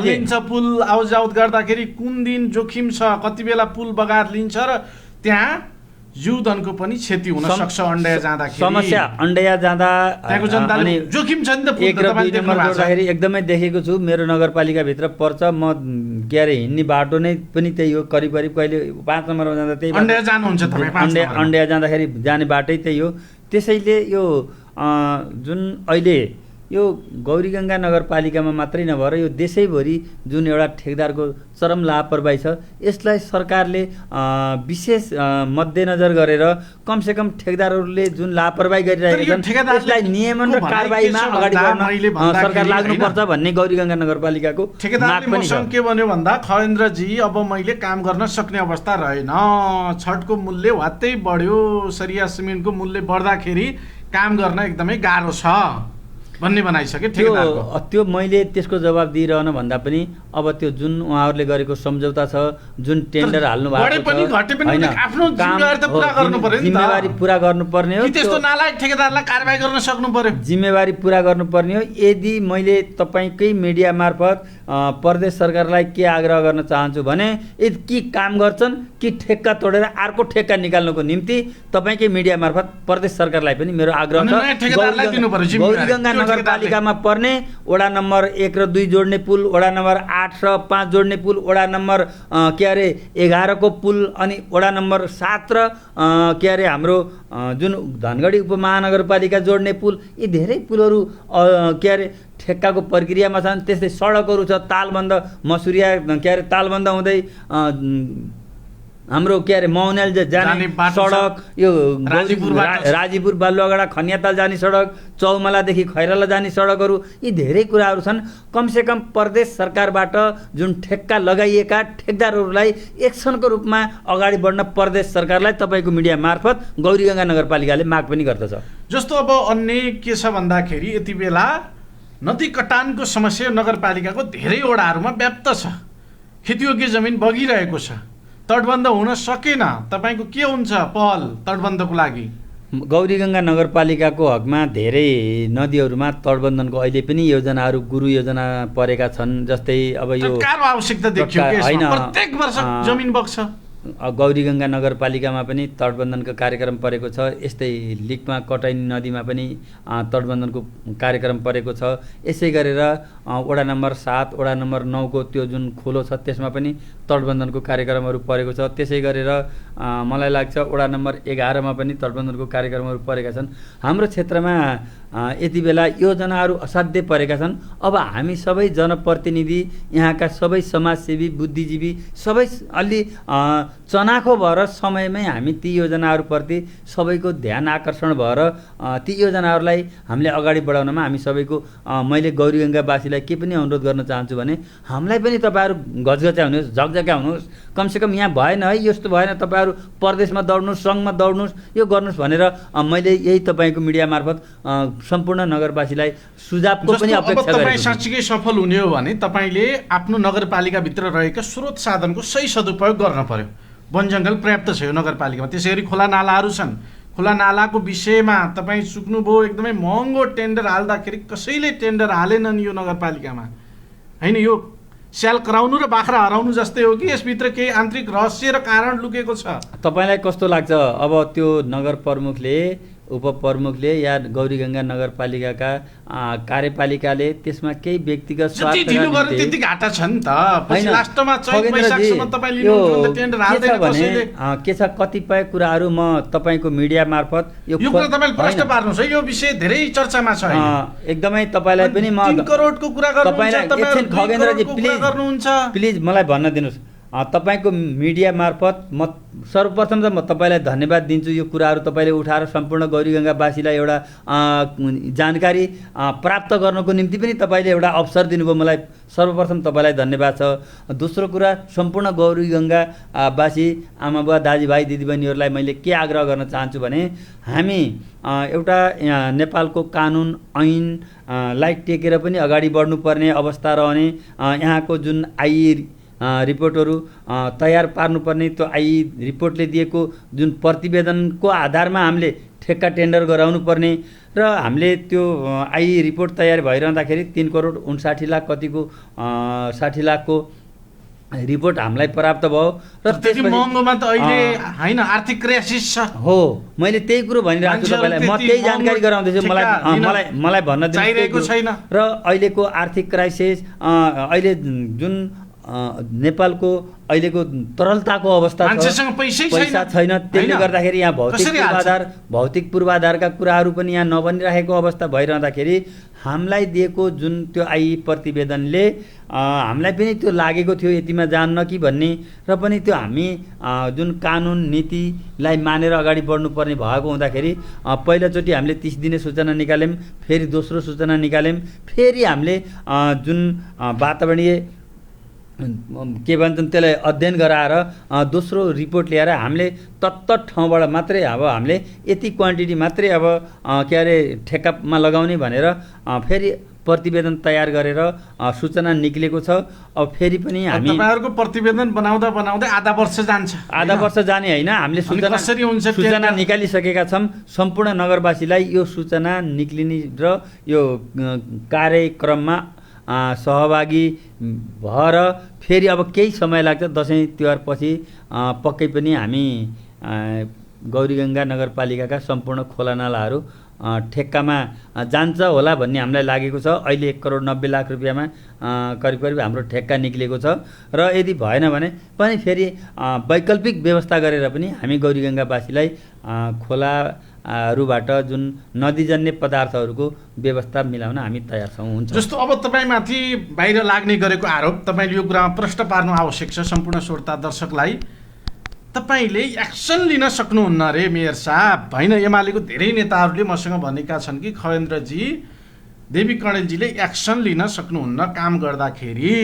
[SPEAKER 1] लिन्छ पुल आउटजाउट गर्दाखेरि कुन दिन जोखिम छ, कति बेला पुल बगार लिन्छ र त्यहाँ जीवधनको पनि क्षति हुन सक्छ। अन्ड्या जाँदाखेरि
[SPEAKER 2] समस्या, अन्ड्या जाँदा
[SPEAKER 1] त्यहाँको जनताले जोखिम छ नि त।
[SPEAKER 2] 1 र 2 नम्बर जोड्दाखेरि एकदमै देखेको छु। मेरो नगरपालिकाभित्र पर्छ, म के अरे हिँड्ने बाटो नै पनि त्यही हो। करिब कहिले 5 नम्बरमा जाँदा त्यही
[SPEAKER 1] अन्ड्या जानुहुन्छ तपाईँ?
[SPEAKER 2] अन्ड्या जाँदाखेरि जाने बाटै त्यही हो। त्यसैले यो जुन अहिले यो गौरीगङ्गा नगरपालिकामा मात्रै नभएर यो देशैभरि जुन एउटा ठेकदारको चरम लापरवाही छ, यसलाई सरकारले विशेष मध्यनजर गरेर कमसेकम ठेकदारहरूले जुन लापरवाही गरिरहेका छन् यसलाई नियमन र कारबाहीमा अगाडि बढ्न सरकार लाग्नुपर्छ भन्ने गौरीगङ्गा नगरपालिकाको
[SPEAKER 1] ठेकेदारले मसँग के भन्यो भन्दा, खगेन्द्रजी अब मैले काम गर्न सक्ने अवस्था रहेन, छडको मूल्य वात्तै बढ्यो, सरिया सिमेन्टको मूल्य बढ्दाखेरि काम गर्न एकदमै गाह्रो छ भन्ने बनाइसके ठेकेदारको।
[SPEAKER 2] त्यो मैले त्यसको जवाब दिइरहन भन्दा पनि अब त्यो जुन उहाँहरूले गरेको सम्झौता छ, जुन टेन्डर हाल्नु भएको जिम्मेवारी पुरा गर्नुपर्ने हो।
[SPEAKER 1] त्यस्तो नालायक ठेकेदारलाई कारबाही गर्न सक्नु पर्यो,
[SPEAKER 2] जिम्मेवारी पुरा गर्नुपर्ने हो। यदि मैले तपाईँकै मिडिया मार्फत प्रदेश सरकारलाई के आग्रह गर्न चाहन्छु भने, यदि कि काम गर्छन् कि ठेक्का तोडेर अर्को ठेक्का निकाल्नुको निम्ति तपाईँकै मिडिया मार्फत प्रदेश सरकारलाई पनि मेरो आग्रह छ। गौरीगङ्गा नगरपालिकामा पर्ने वडा नम्बर 1 र 2 जोड्ने पुल, वडा नम्बर 8 र 5 जोड्ने पुल, वडा नम्बर 11 को पुल, अनि वडा नम्बर 7 र हाम्रो जुन धनगढी उपमहानगरपालिका जोड्ने पुल, यी धेरै पुलहरू ठेक्काको प्रक्रियामा छन्। त्यस्तै सडकहरू छ, तालबन्द मसुरिया तालबन्द हुँदै हाम्रो मौन्याल जाने सडक, यो राजीपुर बालुवागडा खनियाताल जाने सडक, चौमलादेखि खैराला जाने सडकहरू, यी धेरै कुराहरू छन्। कमसेकम प्रदेश सरकारबाट जुन ठेक्का लगाइएका ठेकदारहरूलाई एक्सनको रूपमा अगाडि बढ्न प्रदेश सरकारलाई तपाईँको मिडिया मार्फत गौरीगङ्गा नगरपालिकाले माग पनि गर्दछ।
[SPEAKER 1] जस्तो अब अन्य के छ भन्दाखेरि, यति बेला नदी कटानको समस्या नगरपालिकाको धेरै वडाहरूमा व्याप्त छ, खेतीयोग्य जमिन बगिरहेको छ, तटबन्ध हुन सकेन। तपाईँको के हुन्छ पहल तटबन्धको लागि?
[SPEAKER 2] गौरीगङ्गा नगरपालिकाको हकमा धेरै नदीहरूमा तटबन्धनको अहिले पनि योजनाहरू गुरु योजना परेका छन्। जस्तै अब यो
[SPEAKER 1] आवश्यकता देखियो प्रत्येक वर्ष जमिन बग्छ।
[SPEAKER 2] गौरीगङ्गा नगरपालिकामा पनि तटबन्धनको कार्यक्रम परेको छ। यस्तै लिकमा कटैनी नदीमा पनि तटबन्धनको कार्यक्रम परेको छ। यसै गरेर वडा नम्बर 7, वडा नम्बर 9 को त्यो जुन खोलो छ त्यसमा पनि तटबन्धनको कार्यक्रमहरू परेको छ। त्यसै गरेर मलाई लाग्छ वडा नम्बर 11 मा पनि तटबन्धनको कार्यक्रमहरू परेका छन्। हाम्रो क्षेत्रमा यति बेला योजनाहरू असाध्यै परेका छन्। अब हामी सबै जनप्रतिनिधि, यहाँका सबै समाजसेवी, बुद्धिजीवी सबै अलि चनाखो भएर समयमै हामी ती योजनाहरूप्रति सबैको ध्यान आकर्षण भएर ती योजनाहरूलाई हामीले अगाडि बढाउनमा हामी सबैको मैले गौरीगङ्गावासीलाई के पनि अनुरोध गर्न चाहन्छु भने, हामीलाई पनि तपाईँहरू गजगज्याउनुहोस्, झकझक्याउनुहोस्। कमसेकम यहाँ भएन है, यस्तो भएन, तपाईँहरू प्रदेशमा दौड्नुहोस्, सङ्घमा दौड्नुहोस्, यो गर्नुहोस् भनेर मैले यही तपाईँको मिडिया मार्फत सम्पूर्ण नगरवासीलाई सुझावको पनि अपेक्षा गरेँ।
[SPEAKER 1] तपाईँ साँच्चीकै सफल हुने हो भने तपाईँले आफ्नो नगरपालिकाभित्र रहेका स्रोत साधनको सही सदुपयोग गर्न पर्यो। वन जङ्गल पर्याप्त छ यो नगरपालिकामा। त्यसै गरी खोला नालाहरू छन्। खोला नालाको विषयमा तपाईँ चुक्नुभयो, एकदमै महँगो टेन्डर हाल्दाखेरि कसैले टेन्डर हालेनन् यो नगरपालिकामा, होइन? यो स्याल कराउनु र बाख्रा हराउनु जस्तै हो कि यसभित्र केही आन्तरिक रहस्य र कारण लुकेको छ?
[SPEAKER 2] तपाईँलाई कस्तो लाग्छ? अब त्यो नगर प्रमुखले, उपप्रमुखले या गौरीगङ्गा नगरपालिकाका कार्यपालिकाले त्यसमा केही व्यक्तिगत स्वार्थ
[SPEAKER 1] त्यति घाटा छ नि त। लास्टमा चैत वैशाखसम्म तपाईँ लिनुहुन्छ टेन्डर हाल्दैन कसैले।
[SPEAKER 2] के छ कतिपय कुराहरू म तपाईँको मिडिया मार्फत
[SPEAKER 1] यो कुरा तपाईँले प्रश्न पार्नुहोस् है। यो विषय धेरै चर्चामा छ।
[SPEAKER 2] एकदमै तपाईँलाई पनि म
[SPEAKER 1] 3 करोडको कुरा गर्नुहुन्छ,
[SPEAKER 2] तपाईँलाई खगेन्द्रजी प्लिज मलाई भन्न दिनुहोस्। तपाईँको मिडिया मार्फत म सर्वप्रथम त म तपाईँलाई धन्यवाद दिन्छु। यो कुराहरू तपाईँले उठाएर सम्पूर्ण गौरीगङ्गावासीलाई एउटा जानकारी प्राप्त गर्नको निम्ति पनि तपाईँले एउटा अवसर दिनुभयो। मलाई सर्वप्रथम तपाईँलाई धन्यवाद छ। दोस्रो कुरा, सम्पूर्ण गौरीगङ्गावासी आमाबुवा, दाजुभाइ, दिदीबहिनीहरूलाई मैले के आग्रह गर्न चाहन्छु भने, हामी एउटा नेपालको कानुन ऐनलाई टेकेर पनि अगाडि बढ्नुपर्ने अवस्था रहने। यहाँको जुन रिपोर्टहरू तयार पार्नुपर्ने, त्यो रिपोर्टले दिएको जुन प्रतिवेदनको आधारमा हामीले ठेक्का टेन्डर गराउनु पर्ने र हामीले त्यो रिपोर्ट तयार भइरहँदाखेरि 3 करोड 59 लाख कतिको 60 लाखको रिपोर्ट हामीलाई प्राप्त भयो। र
[SPEAKER 1] त्यति महँगोमा त अहिले हैन, आर्थिक क्राइसिस छ।
[SPEAKER 2] हो, मैले त्यही कुरो भनिरहेको छु तपाईँलाई। म त्यही जानकारी गराउँदैछु। मलाई भन्न दिनु।
[SPEAKER 1] र
[SPEAKER 2] र अहिलेको आर्थिक क्राइसिस, अहिले जुन नेपालको अहिलेको तरलताको अवस्था छ,
[SPEAKER 1] मान्छेसँग पैसा
[SPEAKER 2] छैन, त्यसले गर्दाखेरि यहाँ भौतिक पूर्वाधारका कुराहरू पनि यहाँ नबनिरहेको अवस्था भइरहँदाखेरि हामीलाई दिएको जुन त्यो प्रतिवेदनले हामीलाई पनि त्यो लागेको थियो यतिमा जान्न कि भन्ने, र पनि त्यो हामी जुन कानुन नीतिलाई मानेर अगाडि बढ्नुपर्ने भएको हुँदाखेरि पहिलोचोटि हामीले 30 दिने सूचना निकाल्यौँ, फेरि दोस्रो सूचना निकाल्यौँ, फेरि हामीले जुन वातावरणीय के भन्छन् त्यसलाई अध्ययन गराएर दोस्रो रिपोर्ट ल्याएर हामीले तत्त ठाउँबाट मात्रै अब हामीले यति क्वान्टिटी मात्रै अब के अरे ठेक्कामा लगाउने भनेर फेरि प्रतिवेदन तयार गरेर सूचना निक्लेको छ। अब फेरि पनि हामी
[SPEAKER 1] तपाईहरुको प्रतिवेदन बनाउँदा बनाउँदै आधा वर्ष जान्छ,
[SPEAKER 2] आधा वर्ष जाने होइन, हामीले सूचना निकालिसकेका छौँ। सम्पूर्ण नगरवासीलाई यो सूचना निक्लिने र यो कार्यक्रममा सहभागी भएर फेरि अब केही समय लाग्छ, दसैँ तिहार पछि पक्कै पनि हामी गौरीगङ्गा नगरपालिकाका सम्पूर्ण खोलानालाहरू ठेक्कामा जान्छ होला भन्ने हामीलाई लागेको छ। अहिले 1,90,00,000 रुपियाँमा करिब करिब हाम्रो ठेक्का निक्लेको छ, र यदि भएन भने पनि फेरि वैकल्पिक व्यवस्था गरेर पनि हामी गौरीगङ्गावासीलाई खोलाहरूबाट जुन नदीजन्य पदार्थहरूको व्यवस्था मिलाउन हामी तयार छौँ। हुन्छ,
[SPEAKER 1] जस्तो अब तपाईँमाथि बाहिर लाग्ने गरेको आरोप, तपाईँले यो कुरामा प्रश्न पार्नु आवश्यक छ सम्पूर्ण श्रोता दर्शकलाई। तपाईँले एक्सन लिन सक्नुहुन्न रे मेयर साहब? होइन, एमालेको धेरै नेताहरूले मसँग भनेका छन् कि खगेन्द्रजी, देवी कणेलजीले एक्सन लिन सक्नुहुन्न काम गर्दाखेरि।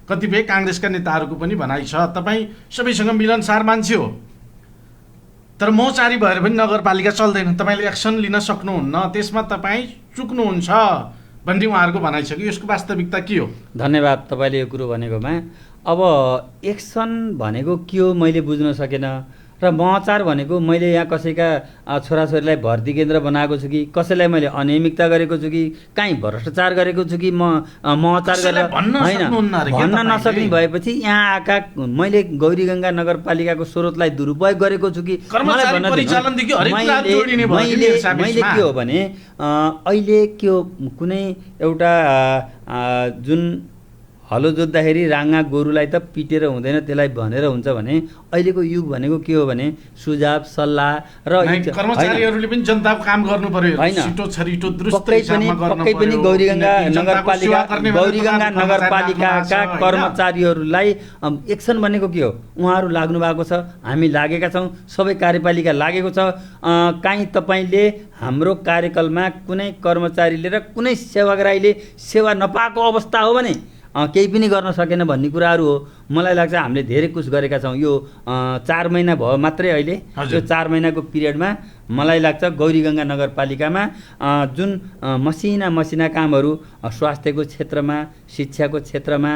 [SPEAKER 1] कतिपय काङ्ग्रेसका नेताहरूको पनि भनाइ छ तपाईँ सबैसँग मिलनसार मान्छे हो, तर मोहचारी भएर पनि नगरपालिका चल्दैन, तपाईँले एक्सन लिन सक्नुहुन्न, त्यसमा तपाईँ चुक्नुहुन्छ भन्ने उहाँहरूको भनाइ छ कि यसको वास्तविकता के हो?
[SPEAKER 2] धन्यवाद तपाईँले यो कुरो भनेकोमा। अब एक्सन भनेको के हो मैले बुझ्न सकेन, र महचार भनेको मैले यहाँ कसैका छोराछोरीलाई भर्ती केन्द्र बनाएको छु कि, कसैलाई मैले अनियमितता गरेको छु कि, कहीँ भ्रष्टाचार गरेको छु कि, म महचार गरेर भन्न नसक्ने भएपछि यहाँ आएका मैले गौरीगङ्गा नगरपालिकाको स्रोतलाई दुरुपयोग गरेको छु कि मैले के हो भने अहिले के हो, कुनै एउटा जुन हलो जोत्दाखेरि राङ्गा गोरुलाई त पिटेर हुँदैन, त्यसलाई भनेर हुन्छ भने अहिलेको युग भनेको के हो भने सुझाव सल्लाह र
[SPEAKER 1] कर्मचारीहरूले पनि जनताको काम गर्नु पर्यो, छिटो छरिटो द्रुत हिसाबमा गर्नु पर्यो।
[SPEAKER 2] पक्कै पनि गौरीगङ्गा नगरपालिकाका कर्मचारीहरूलाई एक्सन भनेको के हो, उहाँहरू लाग्नु भएको छ, हामी लागेका छौँ, सबै कार्यपालिका लागेको छ। काहीँ तपाईँले हाम्रो कार्यकालमा कुनै कर्मचारीले र कुनै सेवाग्राहीले सेवा नपाएको अवस्था हो भने केही पनि गर्न सकेन भन्ने कुराहरू हो। मलाई लाग्छ हामीले धेरै कुछ गरेका छौँ। यो 4 महिना भयो मात्रै, अहिले यो 4 महिनाको पिरियडमा मलाई लाग्छ गौरीगङ्गा नगरपालिकामा जुन मसिना कामहरू स्वास्थ्यको क्षेत्रमा, शिक्षाको क्षेत्रमा,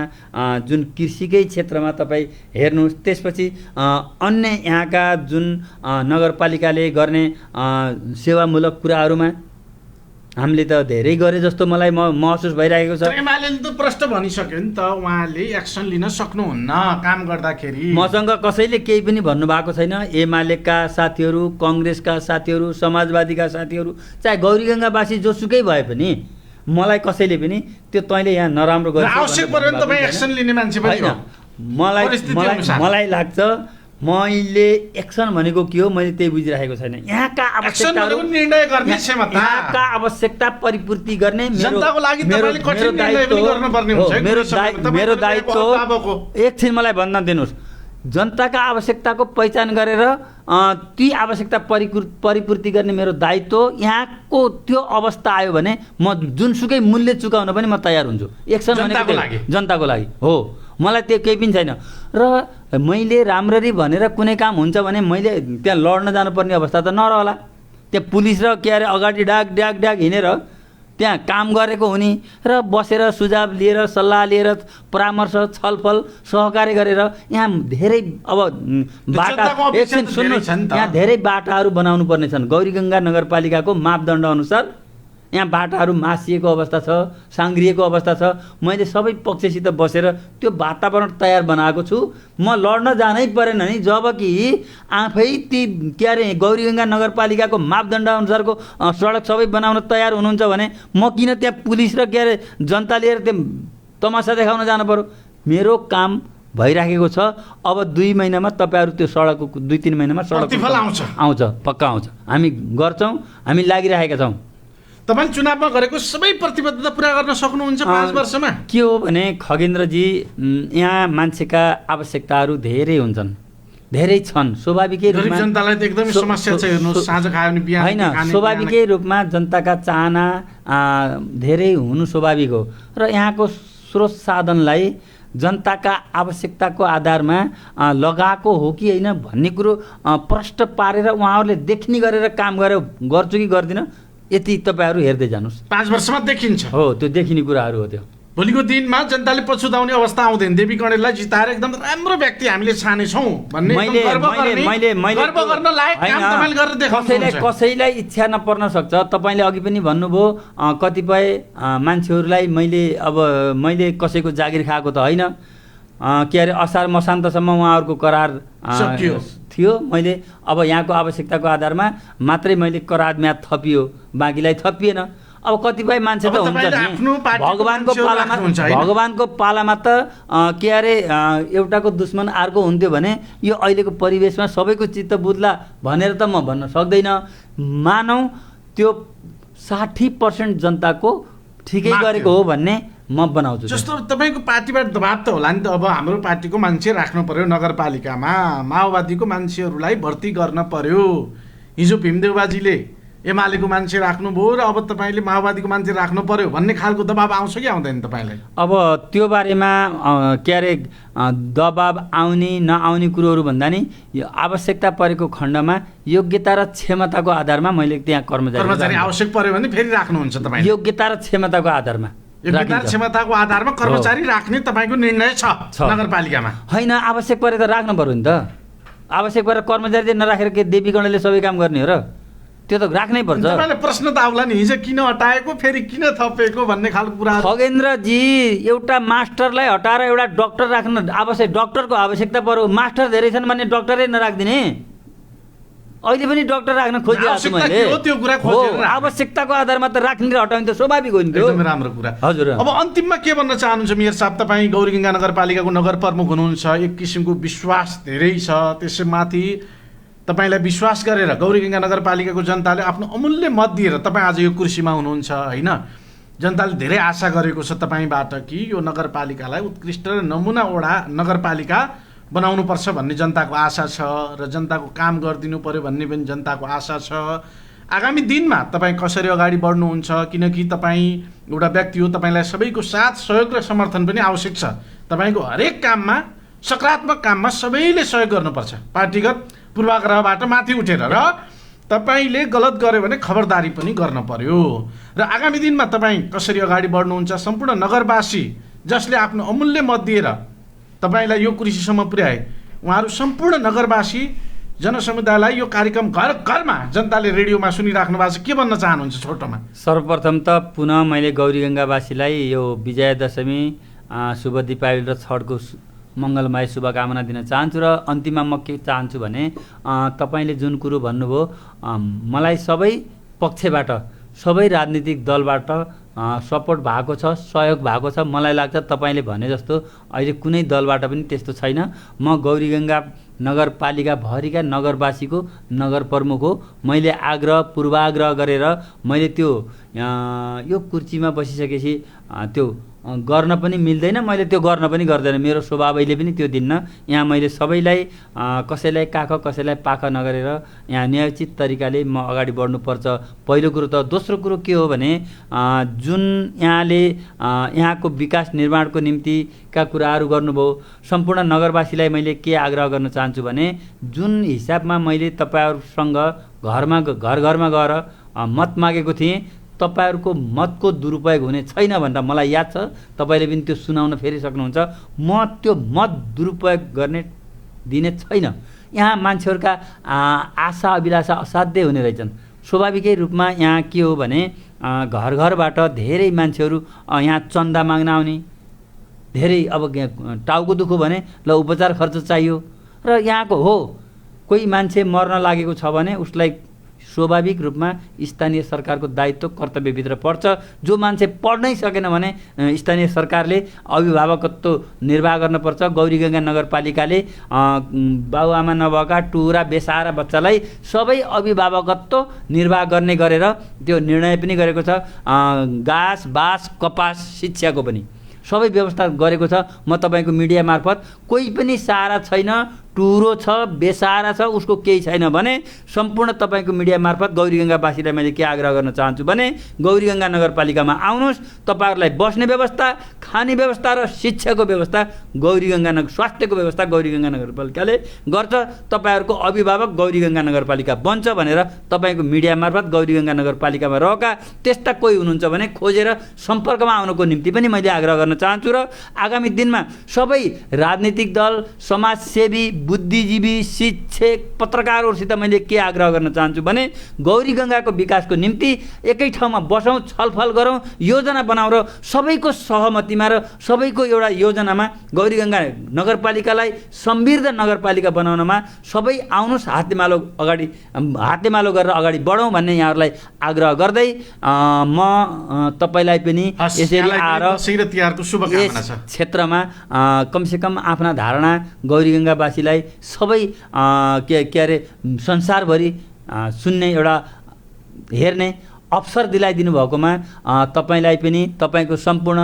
[SPEAKER 2] जुन कृषिकै क्षेत्रमा तपाईँ हेर्नुहोस्, त्यसपछि अन्य यहाँका जुन नगरपालिकाले गर्ने सेवामूलक कुराहरूमा हामीले त धेरै गरे जस्तो मलाई महसुस भइरहेको छ।
[SPEAKER 1] एमालेले त प्रश्न भनिसक्यो नि त, उहाँले एक्सन लिन सक्नुहुन्न काम गर्दाखेरि।
[SPEAKER 2] मसँग कसैले केही पनि भन्नुभएको छैन। एमालेका साथीहरू, कङ्ग्रेसका साथीहरू, समाजवादीका साथीहरू, चाहे गौरीगङ्गावासी जोसुकै भए पनि मलाई कसैले पनि त्यो तैँले यहाँ नराम्रो गर्छ
[SPEAKER 1] आवश्यक पर्यो नि, तपाईँ एक्सन लिने मान्छे पनि हो।
[SPEAKER 2] मलाई लाग्छ मैले एक्सन भनेको के हो मैले त्यही बुझिरहेको छैन। यहाँका आवश्यकता परिपूर्ति गर्ने मेरो दायित्व। एकछिन मलाई भन्न दिनुहोस्, जनताका आवश्यकताको पहिचान गरेर ती आवश्यकता परिपूर्ति गर्ने मेरो दायित्व। यहाँको त्यो अवस्था आयो भने म जुनसुकै मूल्य चुकाउन पनि म तयार हुन्छु। एक्सन भनेको जनताको लागि हो, मलाई त्यो केही पनि छैन। र मैले राम्ररी भनेर कुनै काम हुन्छ भने मैले त्यहाँ लड्न जानुपर्ने अवस्था त नरहला। त्यहाँ पुलिस र के अरे अगाडि डाक हिँडेर त्यहाँ काम गरेको हुने र बसेर सुझाव लिएर, सल्लाह लिएर, परामर्श, छलफल, सहकार्य गरेर यहाँ धेरै अब बाटा एकछिन सुन्नुहोस्, यहाँ धेरै बाटाहरू बनाउनु पर्ने छन्। गौरीगङ्गा नगरपालिकाको मापदण्ड अनुसार यहाँ बाटाहरू मासिएको अवस्था छ, साङ्ग्रिएको अवस्था छ। मैले सबै पक्षसित बसेर त्यो वातावरण तयार बनाएको छु। म लड्न जानै परेन नि, जबकि आफै ती के अरे गौरीगङ्गा नगरपालिकाको मापदण्ड अनुसारको सडक सबै बनाउन तयार हुनुहुन्छ भने म किन त्यहाँ पुलिस र के अरे जनता लिएर त्यो तमासा देखाउन जानु पर्यो? मेरो काम भइराखेको छ, अब 2 महिनामा तपाईँहरू त्यो सडकको 2-3 महिनामा सडक
[SPEAKER 1] प्रतिफल
[SPEAKER 2] आउँछ, पक्का आउँछ, हामी गर्छौँ, हामी लागिरहेका छौँ।
[SPEAKER 1] तपाईले चुनावमा गरेको सबै प्रतिबद्धता पुरा गर्न सक्नुहुन्छ 5 वर्षमा?
[SPEAKER 2] के हो भने खगेन्द्रजी, यहाँ मान्छेका आवश्यकताहरू धेरै हुन्छन्, धेरै छन्, स्वाभाविकै
[SPEAKER 1] गरीब
[SPEAKER 2] रूपमा
[SPEAKER 1] जनतालाई त एकदमै समस्या छ। हेर्नुहोस्, साँझ खायो भने बिहान
[SPEAKER 2] होइन, स्वाभाविकै रूपमा जनताका चाहना धेरै हुनु स्वाभाविक हो र यहाँको स्रोत साधनलाई जनताका आवश्यकताको आधारमा लगाएको हो कि होइन भन्ने कुरो प्रष्ट पारेर उहाँहरूले देखनी गरेर काम गर्छु कि गर्दिनँ, यति तपाईँहरू हेर्दै जानुहोस्।
[SPEAKER 1] 5 वर्षमा देखिन्छ।
[SPEAKER 2] हो, त्यो देखिने कुराहरू हो त्यो।
[SPEAKER 1] भोलिको दिनमा जनताले पछुताउने अवस्था आउँदैन। देवी कणेललाई जिताएर एकदम राम्रो व्यक्ति हामीले छानेछौँ भन्ने गर्व गर्न लायक काम तपाईँले गरेर देखाउनुहुन्छ।
[SPEAKER 2] कसैलाई इच्छा नपर्न सक्छ। तपाईँले अघि पनि भन्नुभयो, कतिपय मान्छेहरूलाई मैले कसैको जागिर खाएको त होइन, के अरे असार मसान्तसम्म उहाँहरूको करार थियो। मैले अब यहाँको आवश्यकताको आधारमा मात्रै मैले करार म्याद थपियो, बाँकीलाई थपिएन। अब कतिपय मान्छे त हुन्छ नि, भगवानको पालामा त के अरे एउटाको दुश्मन अर्को हुन्थ्यो भने यो अहिलेको परिवेशमा सबैको चित्त बुझ्ला भनेर त म भन्न सक्दैन। मानौ त्यो 60% जनताको ठिकै गरेको हो भन्ने म बनाउँछु।
[SPEAKER 1] जस्तो तपाईँको पार्टीबाट दबाब त होला नि त। अब हाम्रो पार्टीको मान्छे राख्नु पर्यो नगरपालिकामा, माओवादीको मान्छेहरूलाई भर्ती गर्न पर्यो। हिजो भीमदेव बाजीले एमालेको मान्छे राख्नुभयो र अब तपाईँले माओवादीको मान्छे राख्नु पर्यो भन्ने खालको दबाब आउँछ कि आउँदैन तपाईँलाई?
[SPEAKER 2] अब त्यो बारेमा के अरे दबाब आउने नआउने कुरोहरू भन्दा नि यो आवश्यकता परेको खण्डमा योग्यता र क्षमताको आधारमा मैले त्यहाँ कर्मचारी
[SPEAKER 1] आवश्यक पर्यो भने फेरि राख्नुहुन्छ तपाईँ?
[SPEAKER 2] योग्यता र क्षमताको आधारमा,
[SPEAKER 1] क्षमताको आधारमा कर्मचारी राख्ने तपाईँको निर्णय छ नगरपालिकामा?
[SPEAKER 2] होइन, आवश्यक परे त राख्नु पर्यो नि त। आवश्यक परेर कर्मचारी नराखेर के देवी गणले सबै काम गर्ने हो र? त्यो त राख्नै पर्छ।
[SPEAKER 1] तपाईँले प्रश्न त आउला नि, हिजो किन हटाएको फेरि किन थपेको भन्ने खालको कुरा।
[SPEAKER 2] खगेन्द्रजी, एउटा मास्टरलाई हटाएर एउटा डक्टर राख्न डक्टरको आवश्यकता पर्यो। मास्टर धेरै छन् भने डक्टरै नराख्दिने। अहिले पनि डक्टर राख्न खोजिरहेको छु मैले। आवश्यकताको आधारमा त राख्ने र हटाउने त स्वाभाविक हो नि।
[SPEAKER 1] एकदमै राम्रो कुरा।
[SPEAKER 2] हजुर।
[SPEAKER 1] अब अन्तिममा के भन्न चाहनुहुन्छ मेयर साहब? तपाईँ गौरीगङ्गा नगरपालिकाको नगर प्रमुख हुनुहुन्छ, एक किसिमको विश्वास धेरै छ, त्यसमाथि तपाईँलाई विश्वास गरेर गौरीगङ्गा नगरपालिकाको जनताले आफ्नो अमूल्य मत दिएर तपाईँ आज यो कुर्सीमा हुनुहुन्छ होइन? जनताले धेरै आशा गरेको छ तपाईँबाट कि यो नगरपालिकालाई उत्कृष्ट र नमुना वडा नगरपालिका बनाउनुपर्छ भन्ने जनताको आशा छ र जनताको काम गरिदिनु पर्यो भन्ने पनि जनताको आशा छ। आगामी दिनमा तपाईँ कसरी अगाडि बढ्नुहुन्छ? किनकि तपाईँ एउटा व्यक्ति हो, तपाईँलाई सबैको साथ सहयोग र समर्थन पनि आवश्यक छ। तपाईँको हरेक काममा, सकारात्मक काममा सबैले सहयोग गर्नुपर्छ, पार्टीगत पूर्वाग्रहबाट माथि उठेर। र तपाईँले गलत गर्यो भने खबरदारी पनि गर्न पर्यो। र आगामी दिनमा तपाईँ कसरी अगाडि बढ्नुहुन्छ? सम्पूर्ण नगरवासी जसले आफ्नो अमूल्य मत दिएर तपाईँलाई यो कुर्सीसम्म पुर्याए, उहाँहरू सम्पूर्ण नगरवासी जनसमुदायलाई यो कार्यक्रम घर घरमा जनताले रेडियोमा सुनिराख्नु भएको छ, के भन्न चाहनुहुन्छ छोटोमा?
[SPEAKER 2] सर्वप्रथम त पुनः मैले गौरीगङ्गावासीलाई यो विजयादशमी, शुभ दीपावली र छठको मङ्गलमय शुभकामना दिन चाहन्छु। र अन्तिममा म के चाहन्छु भने तपाईँले जुन कुरो भन्नुभयो, मलाई सबै पक्षबाट, सबै राजनीतिक दलबाट सपोर्ट भएको छ, सहयोग भएको छ। मलाई लाग्छ तपाईँले भने जस्तो अहिले कुनै दलबाट पनि त्यस्तो छैन। म गौरीगङ्गा नगरपालिकाभरिका नगरवासीको नगर प्रमुख हो। मैले पूर्वाग्रह गरेर मैले त्यो यो कुर्सीमा बसिसकेपछि त्यो गर्न पनि मिल्दैन, मैले त्यो गर्न पनि गर्दैन। मेरो स्वभावैले पनि त्यो दिन्न। यहाँ मैले सबैलाई कसैलाई काख कसैलाई पाख नगरेर यहाँ न्यायोचित तरिकाले म अगाडि बढ्नुपर्छ, पहिलो कुरो त। दोस्रो कुरो के हो भने जुन यहाँले यहाँको विकास निर्माणको निम्तिका कुराहरू गर्नुभयो, सम्पूर्ण नगरवासीलाई मैले के आग्रह गर्न चाहन्छु भने जुन हिसाबमा मैले तपाईँहरूसँग घर घरमा गएर मत मागेको थिएँ, तपाईँहरूको मतको दुरुपयोग हुने छैन भनेर मलाई याद छ। तपाईँले पनि त्यो सुनाउन फेरि सक्नुहुन्छ। म त्यो मत दुरुपयोग गर्ने दिने छैन। यहाँ मान्छेहरूका आशा अभिलाषा असाध्यै हुने रहेछन्। स्वाभाविकै रूपमा यहाँ के हो भने घर घरबाट धेरै मान्छेहरू यहाँ चन्दा माग्न आउने, धेरै अब टाउको दुखो भने ल उपचार खर्च चाहियो, र यहाँको हो कोही मान्छे मर्न लागेको छ भने उसलाई स्वाभाविक रूपमा स्थानीय सरकारको दायित्व कर्तव्यभित्र पर्छ। जो मान्छे पढ्नै सकेन भने स्थानीय सरकारले अभिभावकत्व निर्वाह गर्नुपर्छ। गौरीगङ्गा नगरपालिकाले बाबुआमा नभएका टुरा बेसारा बच्चालाई सबै अभिभावकत्व निर्वाह गर्ने गरेर त्यो निर्णय पनि गरेको छ। घाँस बाँस कपास शिक्षाको पनि सबै व्यवस्था गरेको छ। म तपाईँको मिडिया मार्फत कोही पनि सहारा छैन, टुरो छ, बेसहारा छ, उसको केही छैन भने सम्पूर्ण तपाईँको मिडिया मार्फत गौरीगङ्गावासीलाई मैले के आग्रह गर्न चाहन्छु भने गौरीगङ्गा नगरपालिकामा आउनुहोस्। तपाईँहरूलाई बस्ने व्यवस्था, खाने व्यवस्था र शिक्षाको व्यवस्था स्वास्थ्यको व्यवस्था गौरीगङ्गा नगरपालिकाले गर्छ। तपाईँहरूको अभिभावक गौरीगङ्गा नगरपालिका बन्छ भनेर तपाईँको मिडिया मार्फत गौरीगङ्गा नगरपालिकामा रहेका त्यस्ता कोही हुनुहुन्छ भने खोजेर सम्पर्कमा आउनको निम्ति पनि मैले आग्रह गर्न चाहन्छु। र आगामी दिनमा सबै राजनीतिक दल, समाजसेवी, बुद्धिजीवी, शिक्षक, पत्रकारहरूसित मैले के आग्रह गर्न चाहन्छु भने गौरीगङ्गाको विकासको निम्ति एकै ठाउँमा बसौँ, छलफल गरौँ, योजना बनाउँ र सबैको सहमतिमा र सबैको एउटा योजनामा गौरीगङ्गा नगरपालिकालाई समृद्ध नगरपालिका बनाउनमा सबै आउनुहोस्, हातेमालो गरेर अगाडि बढौँ भन्ने यहाँहरूलाई आग्रह गर्दै म तपाईँलाई पनि यसरी आएर क्षेत्रमा कमसेकम आफ्ना धारणा गौरीगङ्गावासीलाई सबै के अरे संसारभरि सुन्ने एउटा हेर्ने अवसर दिलाइदिनु भएकोमा तपाईँलाई पनि तपाईँको सम्पूर्ण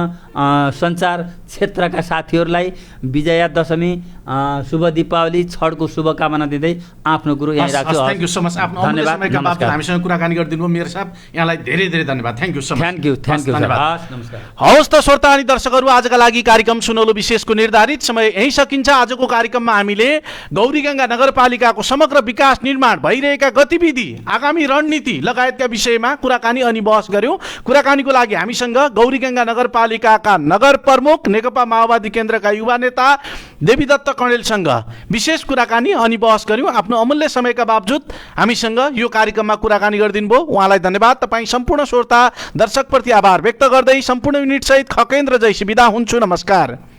[SPEAKER 2] सञ्चार क्षेत्रका साथीहरूलाई विजया दशमी, शुभ दीपावली, छठको शुभकामना दिँदै आफ्नो कुरो यहीँ राख्छु।
[SPEAKER 1] Thank you so much. आफ्नो अमूल्य समयका बाबत हामीसँग कुराकानी गरिदिनु भयो मेयर साहब, यहाँलाई धेरै धेरै धन्यवाद। Thank you so much.
[SPEAKER 2] Thank you नमस्कार।
[SPEAKER 1] हवस् त श्रोता अनि दर्शकहरू, आजका लागि कार्यक्रम सुनौलो विशेषको निर्धारित समय यहीँ सकिन्छ। आजको कार्यक्रममा हामीले गौरीगङ्गा नगरपालिकाको समग्र विकास, निर्माण, भइरहेका गतिविधि, आगामी रणनीति लगायतका विषयमा कुराकानी अनि बहस गर्यौं। कुराकानीको लागि हामीसँग गौरीगङ्गा नगरपालिकाका नगर प्रमुख, नेकपा माओवादी केन्द्रका युवा नेता देवीदत्त कणेलसँग विशेष कुराकानी अनि बहस गर्यौं। आफ्नो अमूल्य समयका बावजुद हामीसँग यो कार्यक्रममा कुराकानी गरिदिनु भयो, उहाँलाई धन्यवाद। तपाईँ सम्पूर्ण श्रोता दर्शकप्रति आभार व्यक्त गर्दै सम्पूर्ण युनिट सहित खकेन्द्र जैसी बिदा हुन्छु। नमस्कार।